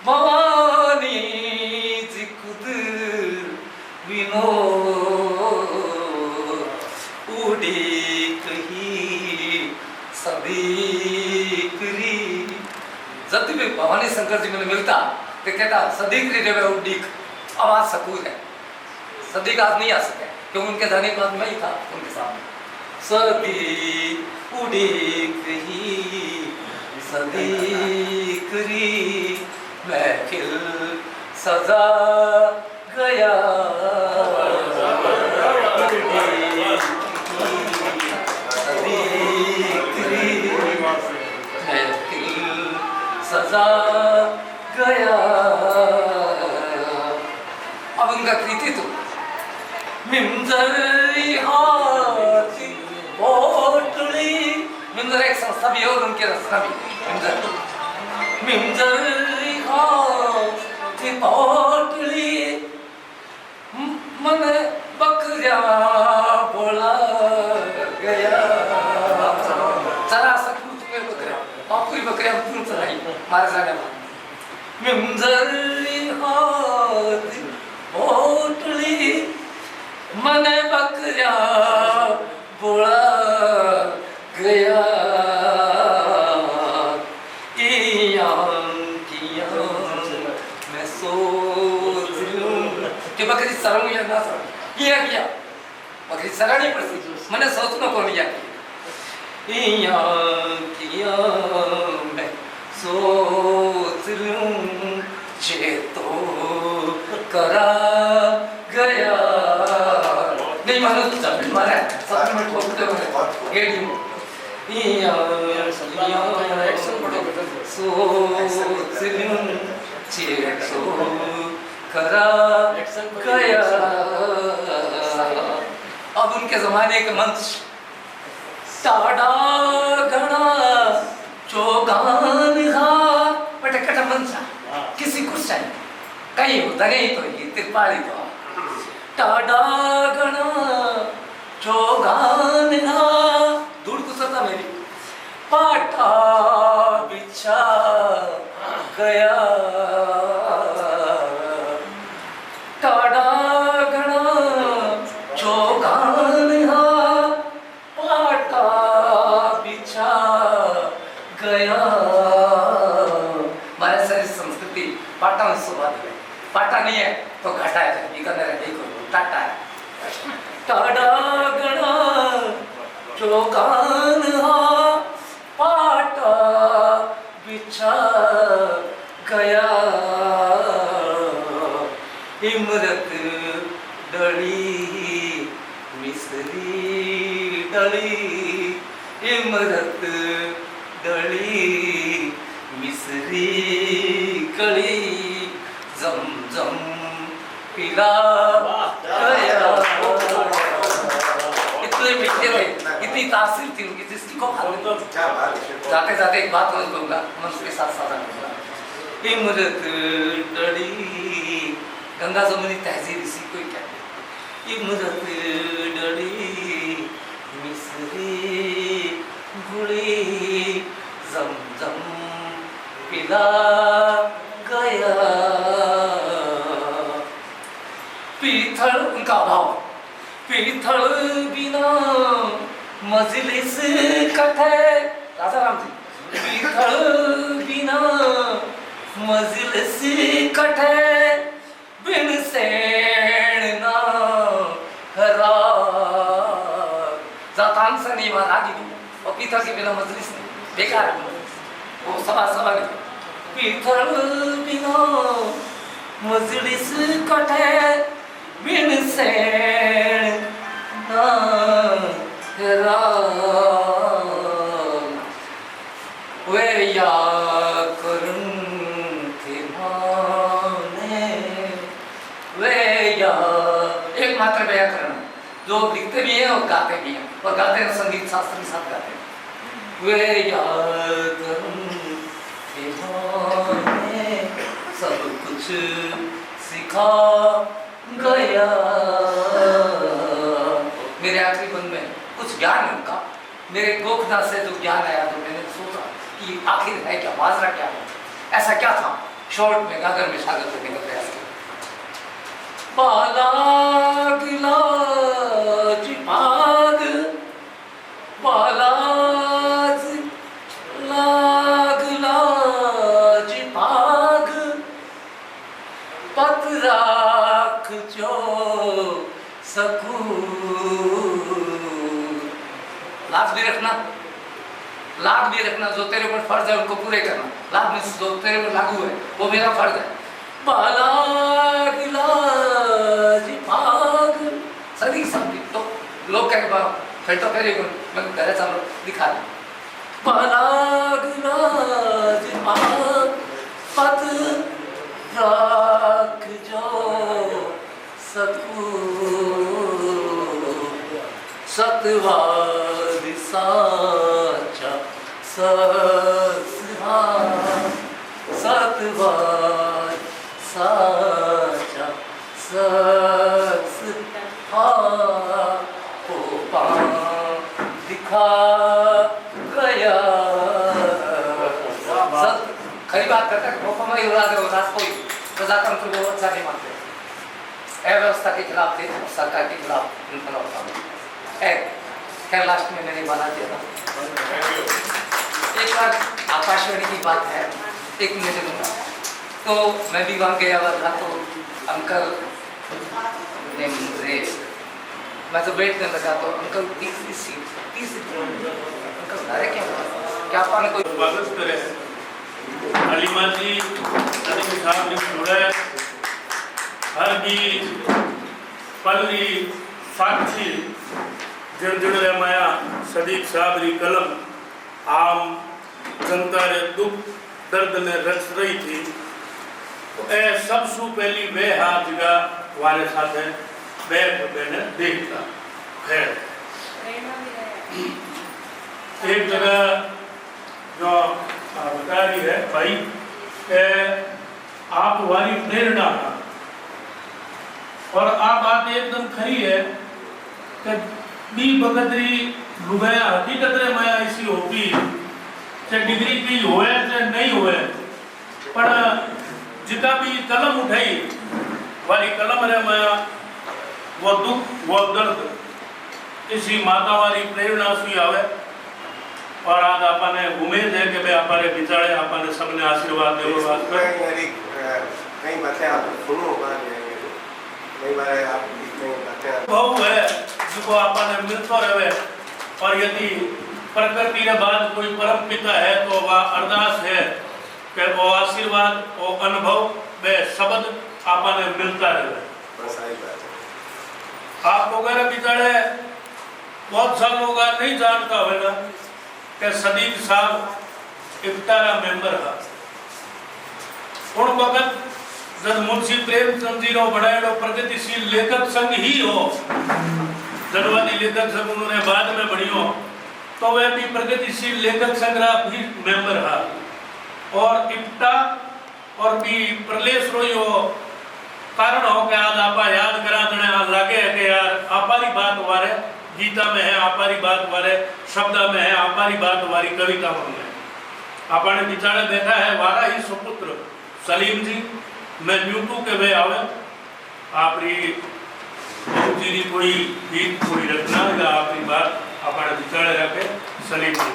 भवानी जी खुद बिनो उड़ी कही सदीकरी जब भी भवानी शंकर जी मैंने मिलता तो कहता सदीकरी रे उड़ी आवाज सकूर है सदीक आज नहीं आ सके क्योंकि उनके जाने के बाद मैं ही था उनके सामने सदी उड़ी कही सदीकरी महफिल सजा गया सदीकरी महफिल सजा गया अब उनका कृतित्व मिंजरी हाथी पोटली मिंजर एक संस्था भी है और उनकी रचना भी मिंजरी हाथी पोटली मन बकरिया बोला गया चरा सकूं तुम्हें बकरिया बापूरी बकरिया तुम चराई मारे जाने वाला मिंजरी हाथी पोटली मन बकरिया बोला गया मैं सोच लूं कि बकरी सरंग या ना सरंग किया मगर सराहनी पड़ती मैंने सोचना को नहीं आती मैं सोच लूं तो करा गया नहीं मानो तो जब मारा सब में ठोकते हुए गेड़ी में सोच लूं तो करा गया। अब उनके जमाने के मंच टाडा गणा चौगान हा पटकट मंचा किसी कुछ चाहिए कहीं होता नहीं तो ये तिरपाली तो टाडा गणा चौगान हा दूर कुसरता मेरी पाटा बिछा गया टाडा गणा चौगान हा पाटा बिछा गया। हमारे शरीर संस्कृति पाटा में सुबाद है पाटा नहीं है तो घाटा है ये करने रहे टाटा है टाडा गणा चौगान हा पाटा बिछा गया। इमरत डली मिसरी डली इमरत डली मिसरी कली जमजम पिला गया। इतने मीठे थे इतनी तासीर थी उनकी जिसकी को जाते जाते एक बात मैं कहूँगा मैं उसके साथ साझा करूँगा। इमरत डली गंगा जमुनी तहजीब इसी को ही कहते हैं। इमरत डली मिसरी गुड़ी जमजम पिला गया। पीथल उनका भाव पीथल बिना मजलिस कथे राजा राम जी पीथल बिना मजलिस कथे बिन सेण ना हरा जातान से नहीं मारा दी और पीथल के बिना मजलिस नहीं बेकार वो सभा सभा नहीं पीथल बिना मजलिस कटे बिन सेण ना हरा वे या करुण थे माने वे या एकमात्र व्याकरण जो लिखते भी हैं और गाते भी हैं और गाते हैं संगीत शास्त्र के साथ गाते हैं। वे याद ने सब कुछ सिखा गया। मेरे आखिरी बंद में कुछ ज्ञान है उनका मेरे गोखनाथ से जो ज्ञान आया तो मैंने सोचा कि आखिर है क्या माजरा क्या है ऐसा क्या था शॉर्ट में गागर में शागर करने का प्रयास किया। बालाग लाज पाग बालाज लाग लाज पाग पत राख जो सकू लाज भी रखना लाग भी रखना जो तेरे ऊपर फर्ज है उनको पूरे करना लाग में जो तेरे ऊपर लागू है वो मेरा फर्ज है। बालाग लाज भाग सदी संगीत तो लोग कहे फिर तो करे मैं करे सब दिखा दे बालाग लाज भाग पत राख जो सकू सतवाद साचा ससहा सतवाद साचा ससहा को दिखा गया। खरी बात करता है में उदास कोई प्रजातंत्र को अच्छा नहीं मानते अव्यवस्था के खिलाफ थे सरकार के खिलाफ इनकलाब खैर लास्ट में मैंने बना दिया था। एक बार आकाशवाणी की बात है 1 मिनट दूंगा तो मैं भी वहाँ गया हुआ था तो अंकल ने मुझे मैं तो बैठने लगा तो अंकल तीसरी सीट अंकल अरे क्या आपने कोई स्वागत करे अलीमा जी सदीक साहब ने जुड़ा हर बीज पल्ली साक्षी जिन रे माया सदीक साहब री कलम आम जनता रे दुख दर्द ने रच रही थी तो ए सबसु पहली वे हाथ जगह वाले साथ है बैठ मैंने देखता खैर एक जगह जो बता रही है भाई के आप वाली प्रेरणा और आप बात एकदम खरी है कि बी बगदरी लुगाया हकीकत रे माया ऐसी होती चाहे डिग्री की होए चाहे नहीं होए पर जितना भी कलम उठाई वाली कलम रे माया वो दुख वो दर्द इसी माता वाली प्रेरणा से आवे और आज आपने उम्मीद है कि भाई आपने बिचारे आपने सबने आशीर्वाद देवो बात कई बातें आप सुनो कई बार आप कई बातें बहु है जिसको आपने मिलता रहे और यदि प्रकृति के बाद कोई परम पिता है तो वह अरदास है कि वो आशीर्वाद वो अनुभव वे शब्द आपने मिलता रहे बस आई बात आप वगैरह बिचारे बहुत साल लोग नहीं जानता होगा कि सदीक साहब इफ्तारा मेंबर है उन वक्त जब मुंशी प्रेमचंद जी रो बढ़ाएड़ो प्रगतिशील लेखक संघ ही हो जनवादी लेखक संघ उन्होंने बाद में बढ़ियो तो वह भी प्रगतिशील लेखक संघ भी मेंबर है और इफ्ता और भी प्रलेश रोयो कारण हो कि आज आपा याद करा जने आज लागे है कि यार आपारी बात वारे गीता में है आपारी बात वारे शब्द में है आपारी बात वारी कविता में है आपने बिचारे देखा है वारा ही सुपुत्र सलीम जी मैं यूट्यूब के वे आवे आपरी जी कोई गीत कोई रचना या आपरी बात आपने बिचारे रखे सलीम जी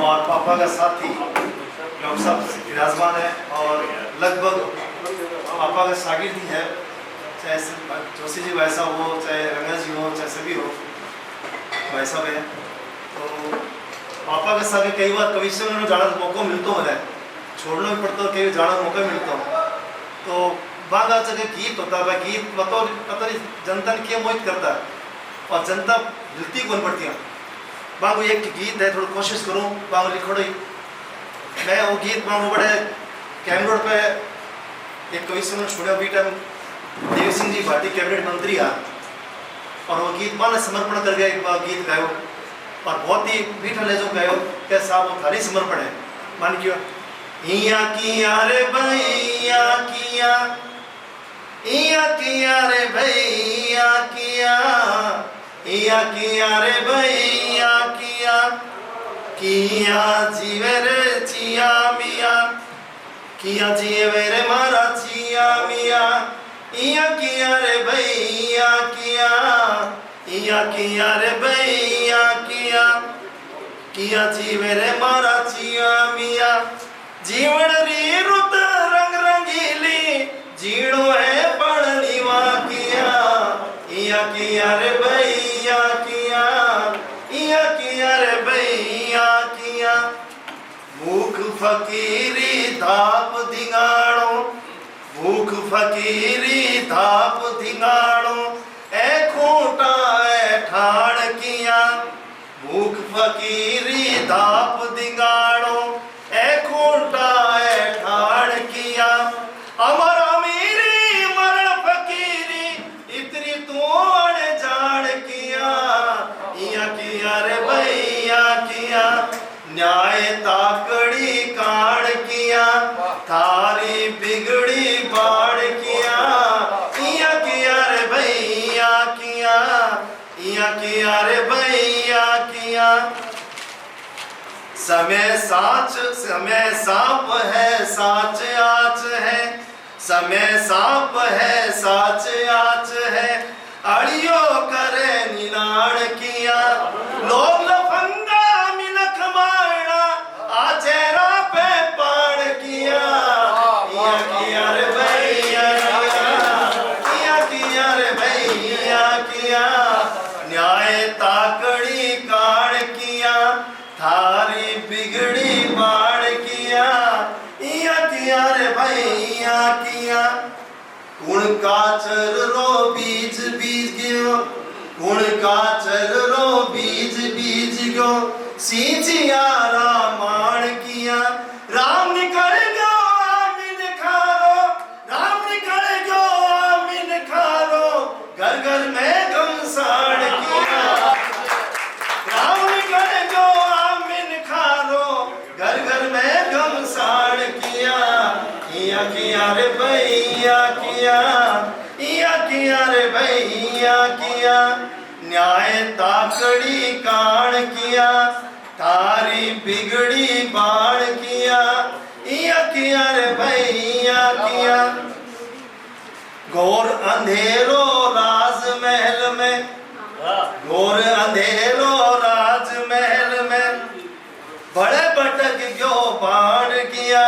और पापा का साथी डॉक्टर साहब विराजमान है और लगभग पापा का शागिर्द ही है चाहे जोशी जी वैसा हो चाहे रंगा जी हो चाहे सभी हो वैसा है तो पापा के साथ कई बार कविश्व में जाना मौका मिलता है छोड़ना भी पड़ता कई जाना मौका मिलता तो बाद आ जगह गीत होता है गीत मतलब पता नहीं जनता ने क्या मोहित करता है और जनता हिलती कौन पड़ती है बाबू एक गीत है थोड़ी कोशिश करूँ बाबू लिखो मैं वो गीत बाबू बड़े कैम रोड पे एक कविश्व में छोड़ा भी टाइम देव सिंह जी भारतीय कैबिनेट मंत्री आ और वो गीत माने समर्पण कर गया एक बार गीत गायो और बहुत ही मीठा ले जो गायो क्या साहब वो थाली समर्पण है मान क्यों इया किया रे भैया किया रे भैया किया रे भैया किया जीवे रे चिया मिया किया जीवे रे मारा चिया मिया किया रे भैया किया रे भैया किया जीवे रे मारा चिया मिया जीवन री रुत रंग रंगीली जीणो है पढ़नीवा किया रे भैया किया रे भैया किया भूख फकीरी धाप धिंगाणो भूख फकीरी धाप धिंगाणो ए खूंटा ए ठाण किया भूख फकीरी धाप धिंगाणो ए खूंटा ए ठाण किया अमर अमीरी मरण फकीरी इतनी तू अनजान किया रे भैया किया न्याय ताकड़ी काड़ किया थारी बिगड़ी बाढ़ किया रे भैया किया रे भैया किया समय साप है साच आच है समय साप है साच आच है अड़ियो करे निनाण किया लोग लफंगा मिलख मारना आचेरा पे पाण किया रे भैया किया न्याय ताकड़ी काड़ किया, थारी बिगड़ी बाढ़ किया, इया किया रे भाई इया किया। कुण काचर रो बीज बीज गयो, कुण काचर रो बीज बीज गयो, सींचिया रामायण किया। राम निकल गयो आमीन खारो, राम निकल गयो आमीन खारो, घर घर में घमसाण किया। राम निकल गयो आमीन खारो, घर घर में घमसाण किया। इया किया रे भैया किया, इया किया रे भैया किया। न्याय ताकड़ी काण किया, थारी बिगड़ी बाण किया, इया किया रे भैया किया। घोर अंधेरो राजमहल में, घोर अंधेरो राजमहल में, बड़े भटक गयो बाण किया।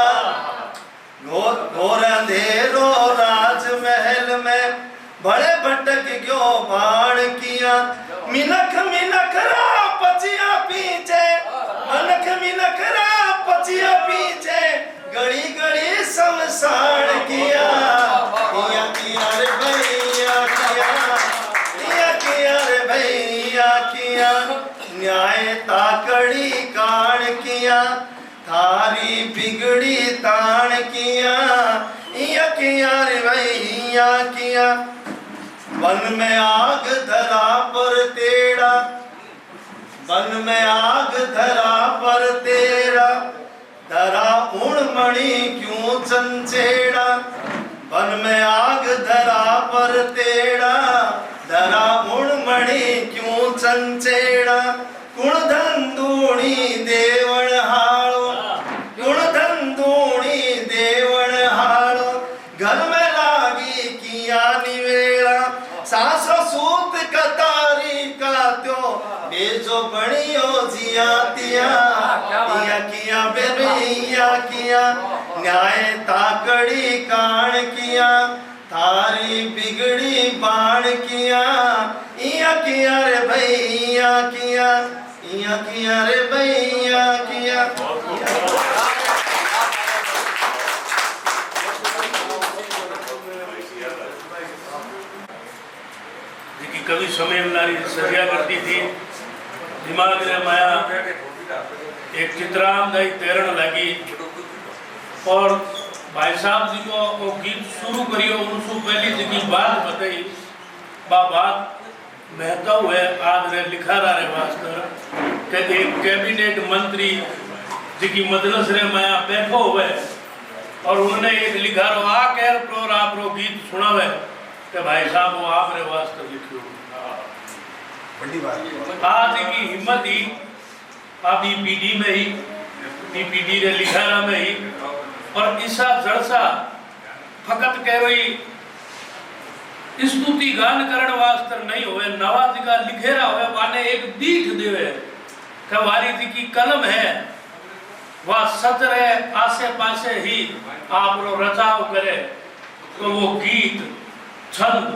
घोर अंधेरो राजमहल में, बड़े भटक गयो बाण किया। मिनख मिनख रा पचिया पीछे, मनख मिनख रा पचिया पीछे, गड़ी गड़ी शमशान किया। इया किया रे भैया किया, इया किया रे भैया किया। न्याय ताकड़ी काण किया, थारी बिगड़ी ताण किया, इया किया रे भैया किया। वन में आग धरा पर तेरा, वन में आग धरा पर तेरा, धरा उण मणि क्यों चंचेड़ा। वन में आग धरा पर तेरा, धरा उण मणि क्यों चंचेड़ा। कुण धंधूणी देवण हालो, कुण धंधूणी देवण हालो, घर में लागी किया निवेड़ा। सासो सूत कतारी का त्यो, बेजो बणियो जियातिया, इया किया बेबैया किया। न्याय ताकड़ी काण किया, थारी बिगड़ी बाण किया, इया किया रे भैया किया, इया किया रे भैया किया। कभी समय नारी सजिया करती थी, दिमाग में माया एक चित्रामदायी तैरण लगी। और भाई साहब जी को वो गीत शुरू करियो, उनसे पहली जी बात बताई, बा बात महत्व है आज रे लिखा रे वास्तर के एक कैबिनेट मंत्री जी की मजलिस रे माया बैठो हुए और उन्होंने एक लिखा रो आ कह प्रोर आप रो गीत सुनावे कि भाई साहब वो आप रे वास्तर लिखियो। बड़ी बात आज की हिम्मत ही आप ईपीडी में ही, ईपीडी रे लिखारा में ही, और ईसा जड़सा फकत कह रही स्तुति गान करण वास्तर नहीं होवे, नवाजी का लिखेरा होवे, वाने एक दीठ देवे कि वारी जी की कलम है, वह सतरे आसे पासे ही आप रो रचाव करे, तो वो गीत छंद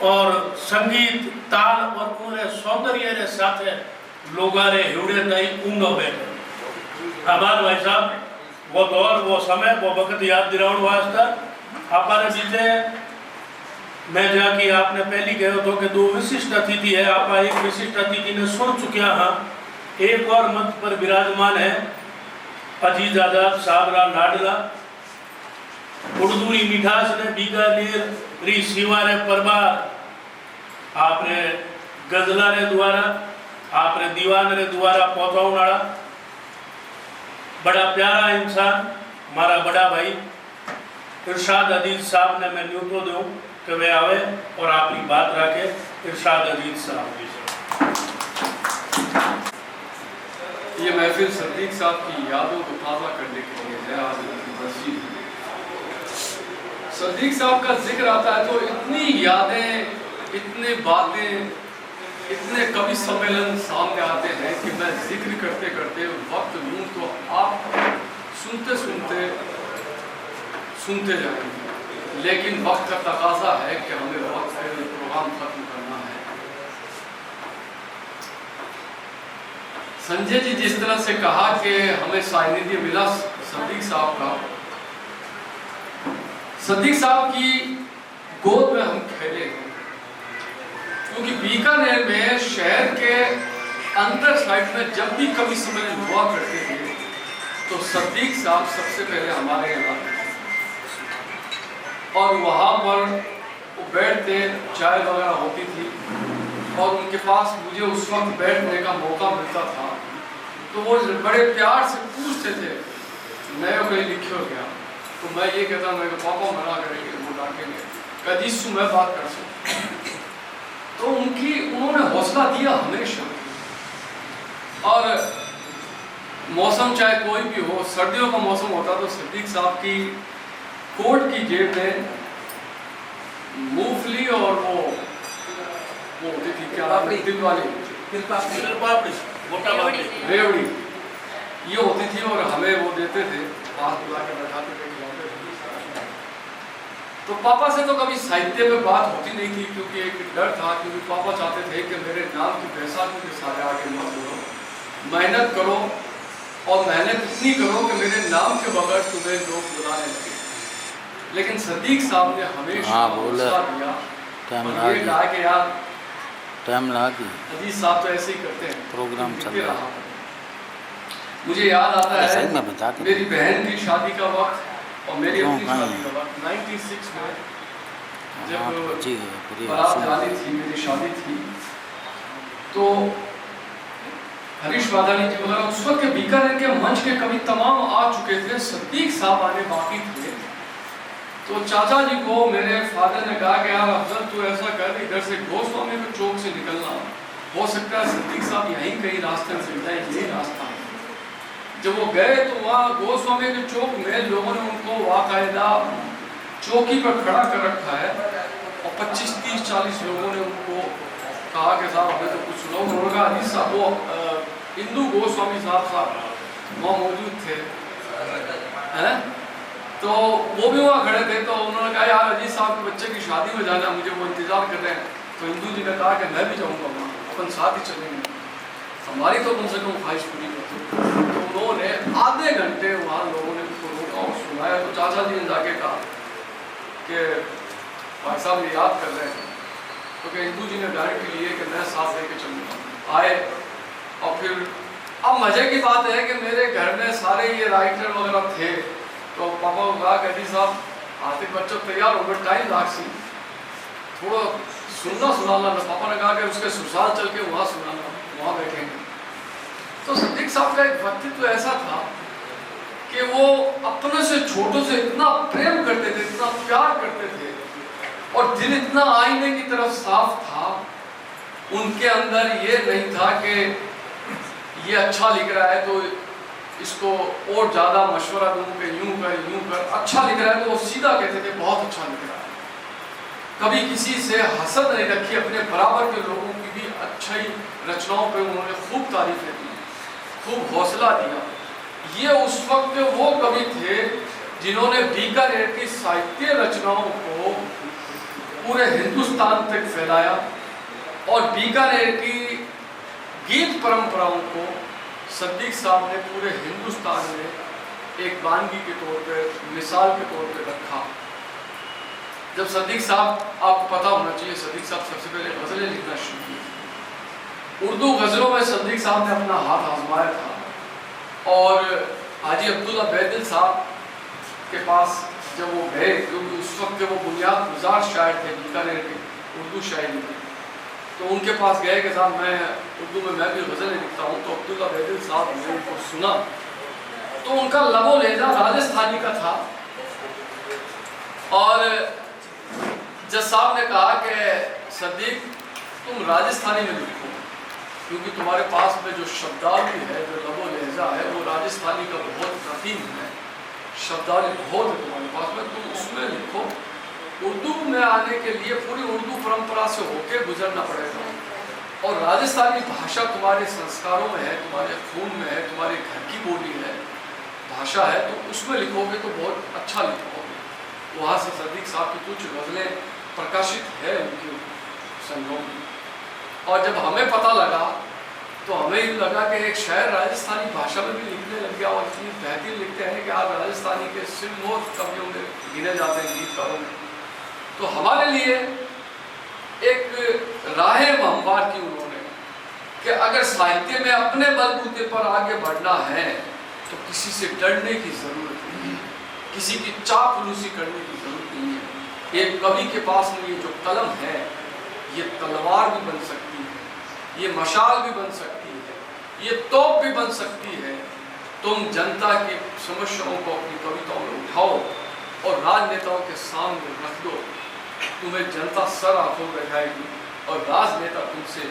और संगीत ताल और पूरे सौंदर्य रे साथे लोगा रे हिवड़े ताई ऊंडो बैठे। हमारे भाई साहब वो दौर वो समय वो वक्त याद दिलाउण वास्ते हमारे बीचे मैं जाके आपने पहली कहो तो कि दो विशिष्ट अतिथि है, आप एक विशिष्ट अतिथि ने सुन चुकिया हाँ, एक और मंच पर विराजमान है अजीज आजाद साबरा लाडला, उर्दूरी मिठास ने बीकानेर री सीवारे परबार, आपने गजला रे द्वारा आपने दीवान रे द्वारा पहुंचाने वाला बड़ा प्यारा इंसान हमारा बड़ा भाई इरशाद अजीज साहब ने मैं न्यूतो दूं कि वे आवे और अपनी बात रखे। इरशाद अजीज साहब ये महफिल सदीक साहब की यादों को ताज़ा करने के लिए है। आज उनकी बरसी सदीक साहब का जिक्र आता है तो इतनी यादें, इतने बातें, इतने कवि सम्मेलन सामने आते हैं कि मैं जिक्र करते करते वक्त लूँ तो आप सुनते सुनते सुनते जाएंगे, लेकिन वक्त का तकाजा है कि हमें वक्त से प्रोग्राम खत्म करना है। संजय जी जिस तरह से कहा कि हमें सानिध्य मिला सदीक साहब का, सदीक साहब की गोद में हम खेले, क्योंकि बीकानेर में शहर के अंदर साइड में जब भी कभी सम्मेलन हुआ करते थे तो सदीक साहब सबसे पहले हमारे यहाँ और वहाँ पर वो बैठते, चाय वगैरह होती थी और उनके पास मुझे उस वक्त बैठने का मौका मिलता था, तो वो बड़े प्यार से पूछते थे मैं कहीं लिखे हो गया, तो मैं ये कहता मैं पापा मना करेंगे, वो डांटेंगे, कभी मैं बात कर सकूँ। तो उन्होंने हौसला दिया हमेशा। और मौसम चाहे कोई भी हो, सर्दियों का मौसम होता तो सदीक साहब की कोट की जेब में मूंगफली और वो होती थी क्या दिल वाली रेवड़ी ये होती थी और हमें वो देते थे, पास बुला के बैठाते थे, खिलाते थे। तो पापा से तो कभी साहित्य में बात होती नहीं थी, क्योंकि एक डर था, क्योंकि पापा चाहते थे कि मेरे नाम की बैसाखी के सारे आगे मत बोलो, मेहनत करो और मेहनत इतनी करो कि मेरे नाम के बगैर तुम्हें लोग बुलाने लगे। लेकिन सदीक साहब ने हमेशा हौसला दिया और ये कहा कि यार टाइम लगा अजीज साहब तो ऐसे ही करते हैं, प्रोग्राम चल रहा है। मुझे याद आता है मैं बताती मेरी बहन की शादी का वक्त और मेरी अपनी शादी का वक्त 96 में जब बारात जानी थी, मेरी शादी थी, तो हरीश वाधानी जी वगैरह उस वक्त के बीकानेर के मंच के कवि तमाम आ चुके थे, सदीक साहब आने बाकी थे। तो चाचा जी को मेरे फादर ने कहा कि यार अफजल तू ऐसा कर, इधर से गोस्वामी के चौक से निकलना, हो सकता है सदीक साहब यहीं कहीं रास्ते में मिल जाए, यही रास्ता है। जब वो गए तो वहाँ गोस्वामी के चौक में लोगों ने उनको वाकायदा चौकी पर खड़ा कर रखा है और 25, 30, 40 लोगों ने उनको कहा कि साहब हमें तो कुछ लोग, उन्होंने कहा अजीज साहब, वो इंदू गोस्वामी साहब वहाँ मौजूद थे हैं, तो वो भी वहाँ खड़े थे। तो उन्होंने कहा यार अजीज साहब के बच्चे की शादी में जाना, मुझे वो इंतजार कर रहे हैं। तो इंदू जी ने कहा कि मैं भी जाऊँगा वहाँ, अपन साथ ही चलेंगे, हमारी तो कम से कम ख्वाहिश पूरी करते। तो उन्होंने आधे घंटे वहाँ लोगों ने उनको रोका और सुनाया। तो चाचा जी ने जाके कहा कि भाई साहब ये याद कर रहे हैं, तो क्या इंदू जी ने गारंटी ली है कि मैं साथ लेके चलूँगा। आए और फिर अब मज़े की बात है कि मेरे घर में सारे ये राइटर वगैरह थे, तो पापा को कहा कि साहब आते बच्चों तैयार हो गए, टाइम लागसी, थोड़ा सुनाना। पापा ने कहा कि उसके ससुराल चल के वहाँ सुनाना, वहाँ बैठेंगे। तो सदीक साहब का एक व्यक्तित्व ऐसा था कि वो अपने से छोटों से इतना प्रेम करते थे, इतना प्यार करते थे और दिल इतना आईने की तरफ साफ था। उनके अंदर ये नहीं था कि ये अच्छा लिख रहा है तो इसको और ज़्यादा मशवरा दूँ कि यूँ कर, अच्छा लिख रहा है तो वो सीधा कहते थे बहुत अच्छा लिख रहा है। कभी किसी से हसद नहीं रखी, अपने बराबर के लोगों की भी अच्छी रचनाओं पे उन्होंने खूब तारीफें दी, खूब हौसला दिया। ये उस वक्त के वो कवि थे जिन्होंने बीकानेर की साहित्य रचनाओं को पूरे हिंदुस्तान तक फैलाया और बीकानेर की गीत परंपराओं को सदीक साहब ने पूरे हिंदुस्तान में एक वानगी के तौर पे, मिसाल के तौर पे रखा। जब सदीक साहब, आपको पता होना चाहिए, सदीक साहब सबसे पहले गज़लें लिखना शुरू की। उर्दू गज़लों में सदीक साहब ने अपना हाथ आजमाया था और हाजी अब्दुल्ला बैदिल साहब के पास जब वो गए, क्योंकि उस वक्त के वो बुनियाद गुजार शायर थे बीकानेर के उर्दू शायरी में, तो उनके पास गए कि साहब मैं उर्दू में मैं भी गज़लें लिखता हूँ। तो अब्दुल्ला बैदिल साहब ने उनको सुना तो उनका लबो लहजा राजस्थानी का था और जज साहब ने कहा कि सदीक तुम राजस्थानी में लिखो, क्योंकि तुम्हारे पास में जो शब्दावली है, जो लबो लहजा है, वो राजस्थानी का बहुत रतीम है, शब्दावली बहुत है तुम्हारे पास में, तुम उसमें लिखो। उर्दू में आने के लिए पूरी उर्दू परंपरा से होके गुजरना पड़ेगा और राजस्थानी भाषा तुम्हारे संस्कारों में है, तुम्हारे खून में है, तुम्हारे घर की बोली है, भाषा है, तो उसमें लिखोगे तो बहुत अच्छा लिखोगे। वहाँ से सदीक साहब की कुछ गज़लें प्रकाशित है उनके संग्रह में। और जब हमें पता लगा तो हमें यूँ लगा कि एक शायर राजस्थानी भाषा में भी लिखने लग गया और इतनी बेहतरीन लिखते हैं कि आप राजस्थानी के सिरमौर कवियों में गिने जाते हैं, गीतकारों में। तो हमारे लिए एक राह हमवार की उन्होंने कि अगर साहित्य में अपने बलबूते पर आगे बढ़ना है तो किसी से डरने की जरूरत नहीं है, किसी की चापलूसी करने की जरूरत नहीं है। एक कवि के पास में ये जो कलम है, ये तलवार भी बन सकती है, ये मशाल भी बन सकती है, ये तोप भी बन सकती है। तुम जनता की समस्याओं को अपनी कविताओं में उठाओ और राजनेताओं के सामने रख दो, तुम्हें जनता सर आंखों में बैठाएगी और राजनेता तुमसे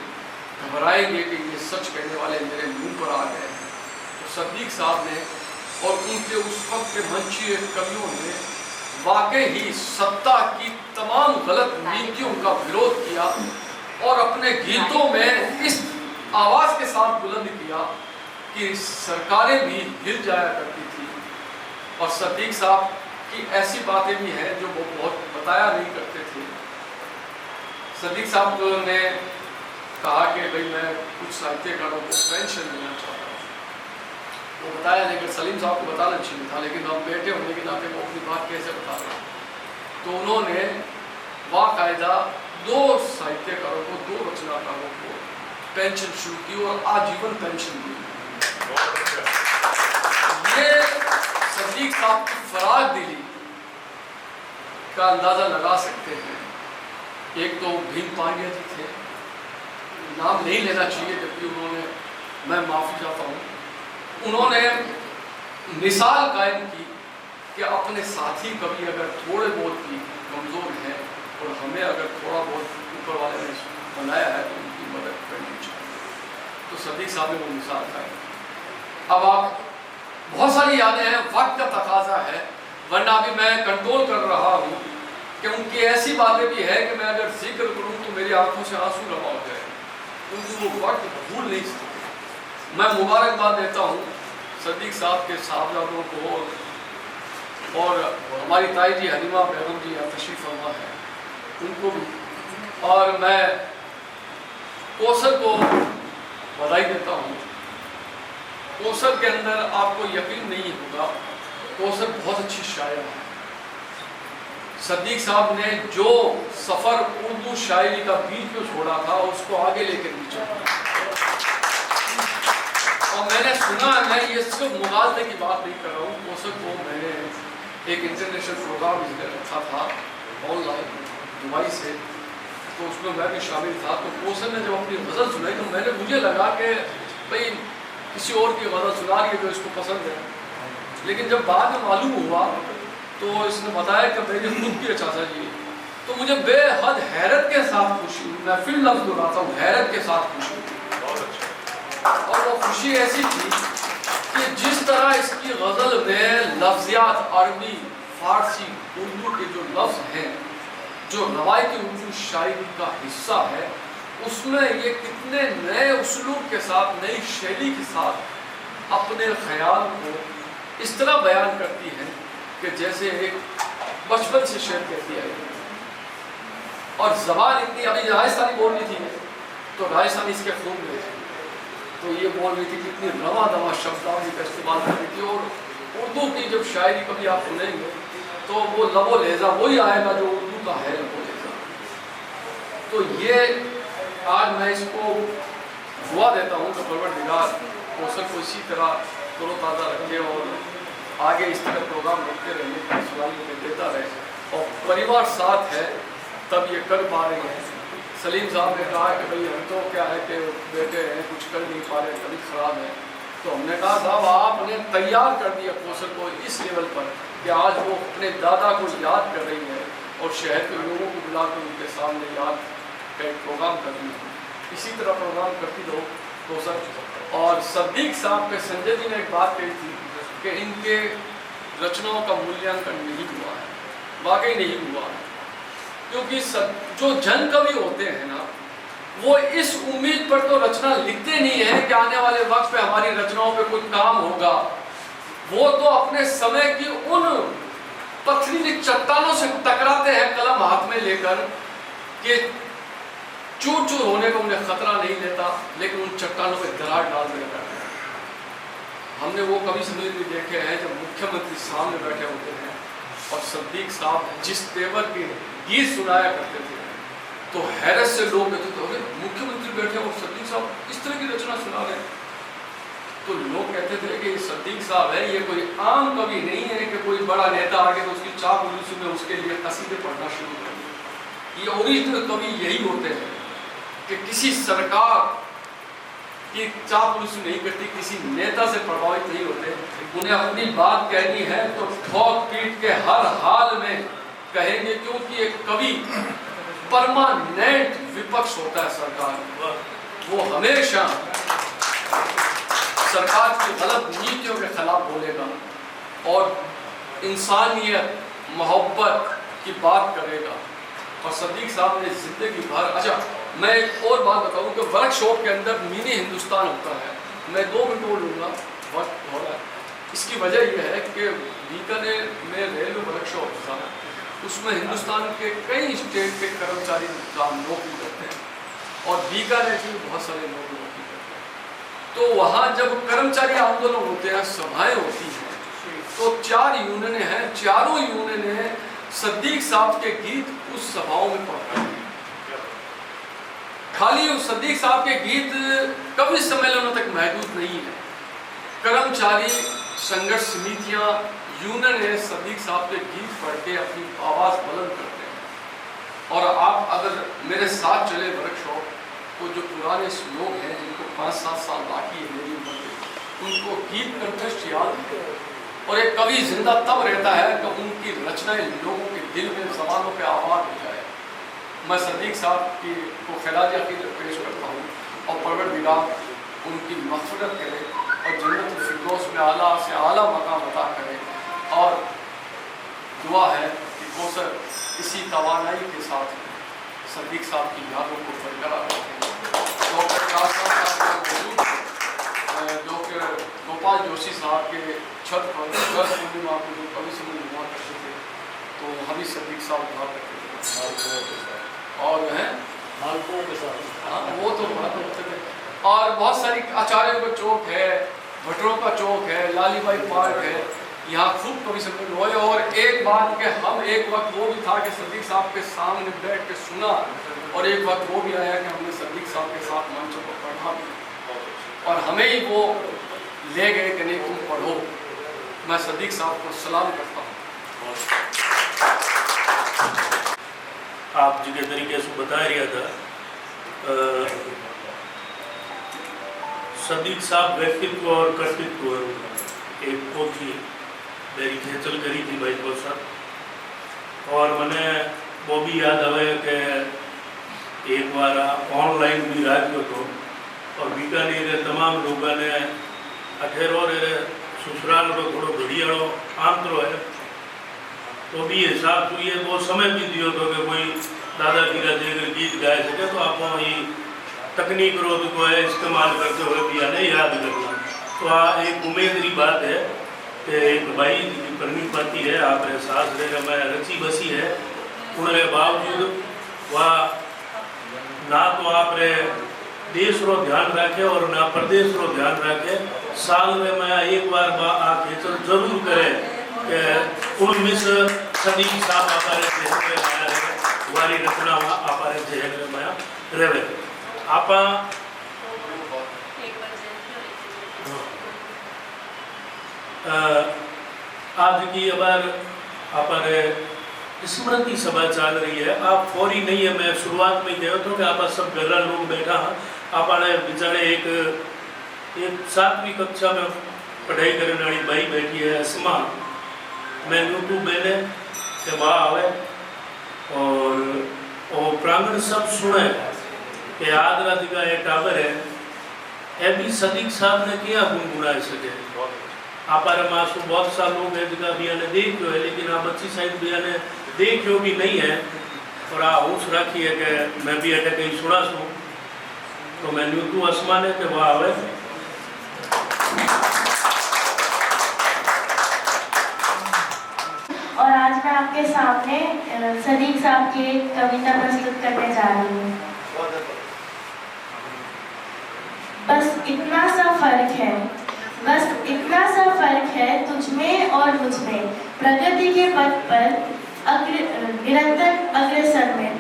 घबराएंगे कि ये सच कहने वाले मेरे मुंह पर आ गए हैं। तो सदीक साहब ने और उनके उस वक्त के मंचीय कवियों ने वाकई ही सत्ता की तमाम गलत नीतियों का विरोध किया और अपने गीतों में इस आवाज़ के साथ बुलंद किया कि सरकारें भी हिल जाया करती थी। और सदीक साहब की ऐसी बातें भी हैं जो वो बहुत बताया नहीं करते थे। सदीक साहब ने कहा कि भाई मैं कुछ साहित्यकारों को पेंशन देना चाहता हूँ, वो बताया, लेकिन सलीम साहब को बताना चाहिए था, लेकिन हम बेटे होने के नाते वो अपनी बात कैसे बता रहे हैं। तो उन्होंने बाकायदा 2 साहित्यकारों को, 2 रचनाकारों को पेंशन शुरू की और आजीवन पेंशन दी। ये सदीक साहब की फराग दिली का अंदाजा लगा सकते हैं। एक तो भीम पांड्या जी थे, नाम नहीं लेना चाहिए जबकि उन्होंने, मैं माफ़ी चाहता हूँ, उन्होंने मिसाल कायम की कि अपने साथी कभी अगर थोड़े बहुत भी कमज़ोर हैं और हमें अगर थोड़ा बहुत ऊपर वाले ने बनाया है तो उनकी मदद करनी चाहिए। तो सदीक साहब ने वो मिसाल कायम। अब आप बहुत सारी यादें हैं, वक्त का तकाजा है, वरना अभी मैं कंट्रोल कर रहा हूँ कि उनकी ऐसी बातें भी है कि मैं अगर जिक्र करूँ तो मेरी आंखों से आंसू रवा हो जाए, क्योंकि वो वक्त भूल नहीं सकते। मैं मुबारकबाद देता हूँ सदीक साहब के साहबजादों को और हमारी ताई जी हलीमा बेगम जी यहाँ तशरीफ फरमा है, उनको भी, और मैं कौसर को बधाई देता हूँ। कौसर के अंदर आपको यकीन नहीं होगा, कौसर बहुत अच्छी शायर है। सदीक साहब ने जो सफ़र उर्दू शायरी का बीच में छोड़ा था उसको आगे लेकर भी चला। और मैंने सुना, मैं ये सिर्फ मुगालते की बात नहीं कर रहा हूँ, कौसर को मैंने एक इंटरनेशनल प्रोग्राम रखा था ऑनलाइन दुबई से, तो उसमें मैं भी शामिल था। तो कौसर ने जब अपनी गज़ल सुनाई तो मुझे लगा कि भाई किसी और की गज़ल सुना रही है तो इसको पसंद है, लेकिन जब बाद में मालूम हुआ तो इसने बताया कि मेरी खुद की चाचा जी, तो मुझे बेहद हैरत के साथ खुशी हुई। मैं फिर लफ्ज़ दोहराता हूँ, हैरत के साथ खुशी हुई। और वो खुशी ऐसी थी कि जिस तरह इसकी गज़ल में लफ्ज़ियात अरबी, फारसी, उर्दू के जो लफ्ज़ हैं, जो रवायती उर्दू शायरी का हिस्सा है, उसमें ये कितने नए उसलूब के साथ, नई शैली के साथ अपने ख्याल को इस तरह बयान करती है कि जैसे एक बचपन से शेर कहती है। और ज़बान इतनी, अभी राजस्थानी बोल रही थी तो राजस्थानी इसके खून में थी, तो ये बोल रही थी कितनी रवा दवा शब्दावली का इस्तेमाल कर रही थी। और उर्दू की जब शायरी कभी आप सुनेंगे तो वो लबो लहजा वही आएगा जो उर्दू का है, लबो लहजा। तो ये आज मैं इसको दुआ देता हूँ कि परवरदिगार कौसर को इसी तरह तरोताज़ा रखे और आगे इस तरह प्रोग्राम रखते रहने का सवाल देता रहे। और परिवार साथ है तब ये कर पा रहे हैं। सलीम साहब ने कहा कि भाई हम तो क्या है कि बेटे हैं, कुछ कर नहीं पा रहे, तबीयत ख़राब है, तो हमने कहा साहब आपने तैयार कर दिया कौसर को इस लेवल पर कि आज वो अपने दादा को याद कर रही है और शहर के लोगों को बुलाकर उनके सामने याद का एक प्रोग्राम कर रही है। इसी तरह प्रोग्राम करती रहो कौसर। और सदीक साहब पे संजय जी ने एक बात कही थी कि इनके रचनाओं का मूल्यांकन नहीं हुआ है, वाकई नहीं हुआ है, क्योंकि जो जन कवि होते हैं ना, वो इस उम्मीद पर तो रचना लिखते नहीं है कि आने वाले वक्त पे हमारी रचनाओं पे कुछ काम होगा। वो तो अपने समय की उन पथरीली चट्टानों से टकराते हैं कलम हाथ में लेकर कि चूर चूर होने का उन्हें खतरा नहीं लेता, लेकिन उन चट्टानों पर दरार डाल देना बैठे हैं। हमने वो कभी समय भी देखे हैं जब मुख्यमंत्री सामने बैठे होते हैं और सिद्दीक साहब जिस तेवर के गीत सुनाया करते थे तो हैरत से लोग कहते थे, अरे मुख्यमंत्री बैठे और सिद्दीक साहब इस तरह की रचना सुना रहे हैं। तो लोग कहते थे कि सिद्दीक साहब है, ये कोई आम कवि नहीं है कि कोई बड़ा नेता आगे तो उसकी चाप उलूसी में उसके लिए कसीदे पढ़ना शुरू कर दिए। ये ओरिजिनल कवि यही होते हैं कि किसी सरकार की चाप उलूसी नहीं करती, किसी नेता से प्रभावित नहीं होते। उन्हें अपनी बात कहनी है तो ठोक पीट के हर हाल में कहेंगे, क्योंकि एक कवि परमानेंट विपक्ष होता है सरकार। वो हमेशा सरकार की गलत नीतियों के खिलाफ बोलेगा और इंसानियत मोहब्बत की बात करेगा। और सिद्दीक साहब ने जिंदगी भर, अच्छा मैं एक और बात बताऊं कि वर्कशॉप के अंदर मिनी हिंदुस्तान होता है। मैं 2 मिनट बोलूँगा, वक्त हो रहा है। इसकी वजह यह है कि बीकानेर में रेलवे वर्कशॉप था, उसमें हिंदुस्तान के कई स्टेट के कर्मचारी नौकरी करते हैं और बीकानेर के बहुत सारे लोग नौकरी करते हैं। तो वहाँ जब कर्मचारी आंदोलन होते हैं, सभाएं होती हैं, तो 4 यूनियनें हैं, चारों यूनियनें सिद्दीक साहब के गीत उस सभाओं में पढ़ते हैं। खाली उस सिद्दीक साहब के गीत कभी सम्मेलनों तक महदूद नहीं है। कर्मचारी संघर्ष समितियां यूनियन सिद्दीक साहब के गीत पढ़ के अपनी आवाज़ बुलंद करते हैं। और आप अगर मेरे साथ चले वर्कशॉप, तो जो पुराने लोग हैं जिनको 5-7 साल बाकी है मेरी उम्र के, उनको गीत कंटेस्ट याद है। और एक कवि जिंदा तब रहता है कि उनकी रचनाएं लोगों के दिल में, ज़बानों पे आबाद हो जाए। मैं सिद्दीक साहब की को खिलाज अक़ीदत पेश करता हूँ और परवरदिगार उनकी मग़फ़िरत करे और जन्नत फिरदौस में आला से आला मकाम अता करे। और दुआ है कि कौसर इसी तवानाई के साथ सिद्दीक साहब की यादों को बरकरार रखें। डॉक्टर कासम साहब मौजूद, डॉक्टर गोपाल जोशी साहब के छत पर दर पूर्णिमा को जो कवि सम्मेलन हुआ करते थे, तो हम ही सिद्दीक साहब हुआ करते थे और हैं मालपुओं के साथ, हाँ वो तो बात होते थे। और बहुत सारी आचार्यों का चौक है, भटरों का चौक है, लालीबाई पार्क है, यहाँ खूब कवि सम्मेलन हुए। और एक बात कि हम एक वक्त वो भी था कि सिद्दीक साहब के सामने बैठ के सुना, और एक वक्त वो भी आया कि हमने सिद्दीक साहब के साथ मंचों पर पढ़ा भी, और हमें ही वो ले गए कि नहीं तुम पढ़ो। मैं सिद्दीक साहब को सलाम करता हूँ। आप जिस तरीके से बता रहा था, सिद्दीक साहब व्यक्तित्व और कर्तृत्व एक पोथी मेरी खेचल करी थी भाई को सर, और मैंने वो भी याद आवे कि एक बार ऑनलाइन भी राख्यो तो, और बीकानेर तमाम लोगों ने अठेरो रे ससुराल रो थोड़ो घड़ियाड़ो आंतरो है, तो भी हिसाब तो ये वो समय भी दियो तो कि कोई दादा गिरा अगर गीत गाए सके तो आप ये तकनीक रो को है इस्तेमाल करते हुए भी नहीं याद करना। तो एक उम्मीद की बात है कि एक भाई की परनी पाती है, आप सास रहे मैं रची बसी है, उनके बावजूद वह ना तो आप देश रो ध्यान रखे और ना प्रदेश रो ध्यान रखे। साल में मैं एक बार आप खेचल जरूर करे कि 19 सिद्दीक साहब आपारे जहन में आया रहे, हमारी रचना आपारे जहन में रहे। आप आज की बार आपारे स्मृति सभा चल रही है। आप फौरी नहीं है, मैं शुरुआत में कहो तो कि आप सब घर लोग बैठा हैं, आपने बेचारे एक 7वीं कक्षा में पढ़ाई करने वाली भाई बैठी है अस्मा, मैं यूट्यूब मैंने के वहाँ आवे और प्रांगण सब सुने कि आज रात का एक टाबर है, ए भी सिद्दीक साहब ने क्या गुनगुना सके। आपारे मासू बहुत सा लोग हैं जिनका भी ने देखो है, लेकिन आप अच्छी साइड भी ने देखो भी नहीं है। और आ होश रखी है कि मैं भी अटे कहीं सुना सूँ, तो मैं यूट्यूब आसमान के वहाँ आवे। और आज मैं आपके सामने सिद्दीक साहब की एक कविता प्रस्तुत करने जा रही हूँ। इतना सा फर्क है, बस इतना सा फर्क है तुझ में और मुझ में, प्रगति के पथ पर निरंतर अग्रसर में।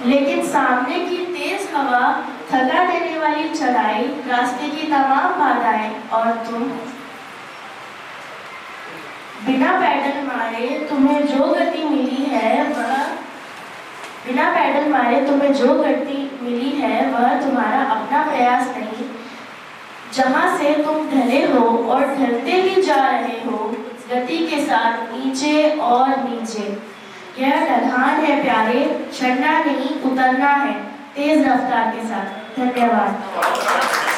लेकिन सामने की तेज हवा, थका देने वाली चढ़ाई, रास्ते की तमाम बाधाएं, और तुम बिना पैडल मारे तुम्हें जो गति मिली है वह तुम्हारा अपना प्रयास नहीं। जहां से तुम ढले हो और ढलते ही जा रहे हो, गति के साथ नीचे और नीचे। यह ढलान है प्यारे, चढ़ना नहीं उतरना है, तेज रफ्तार के साथ। धन्यवाद।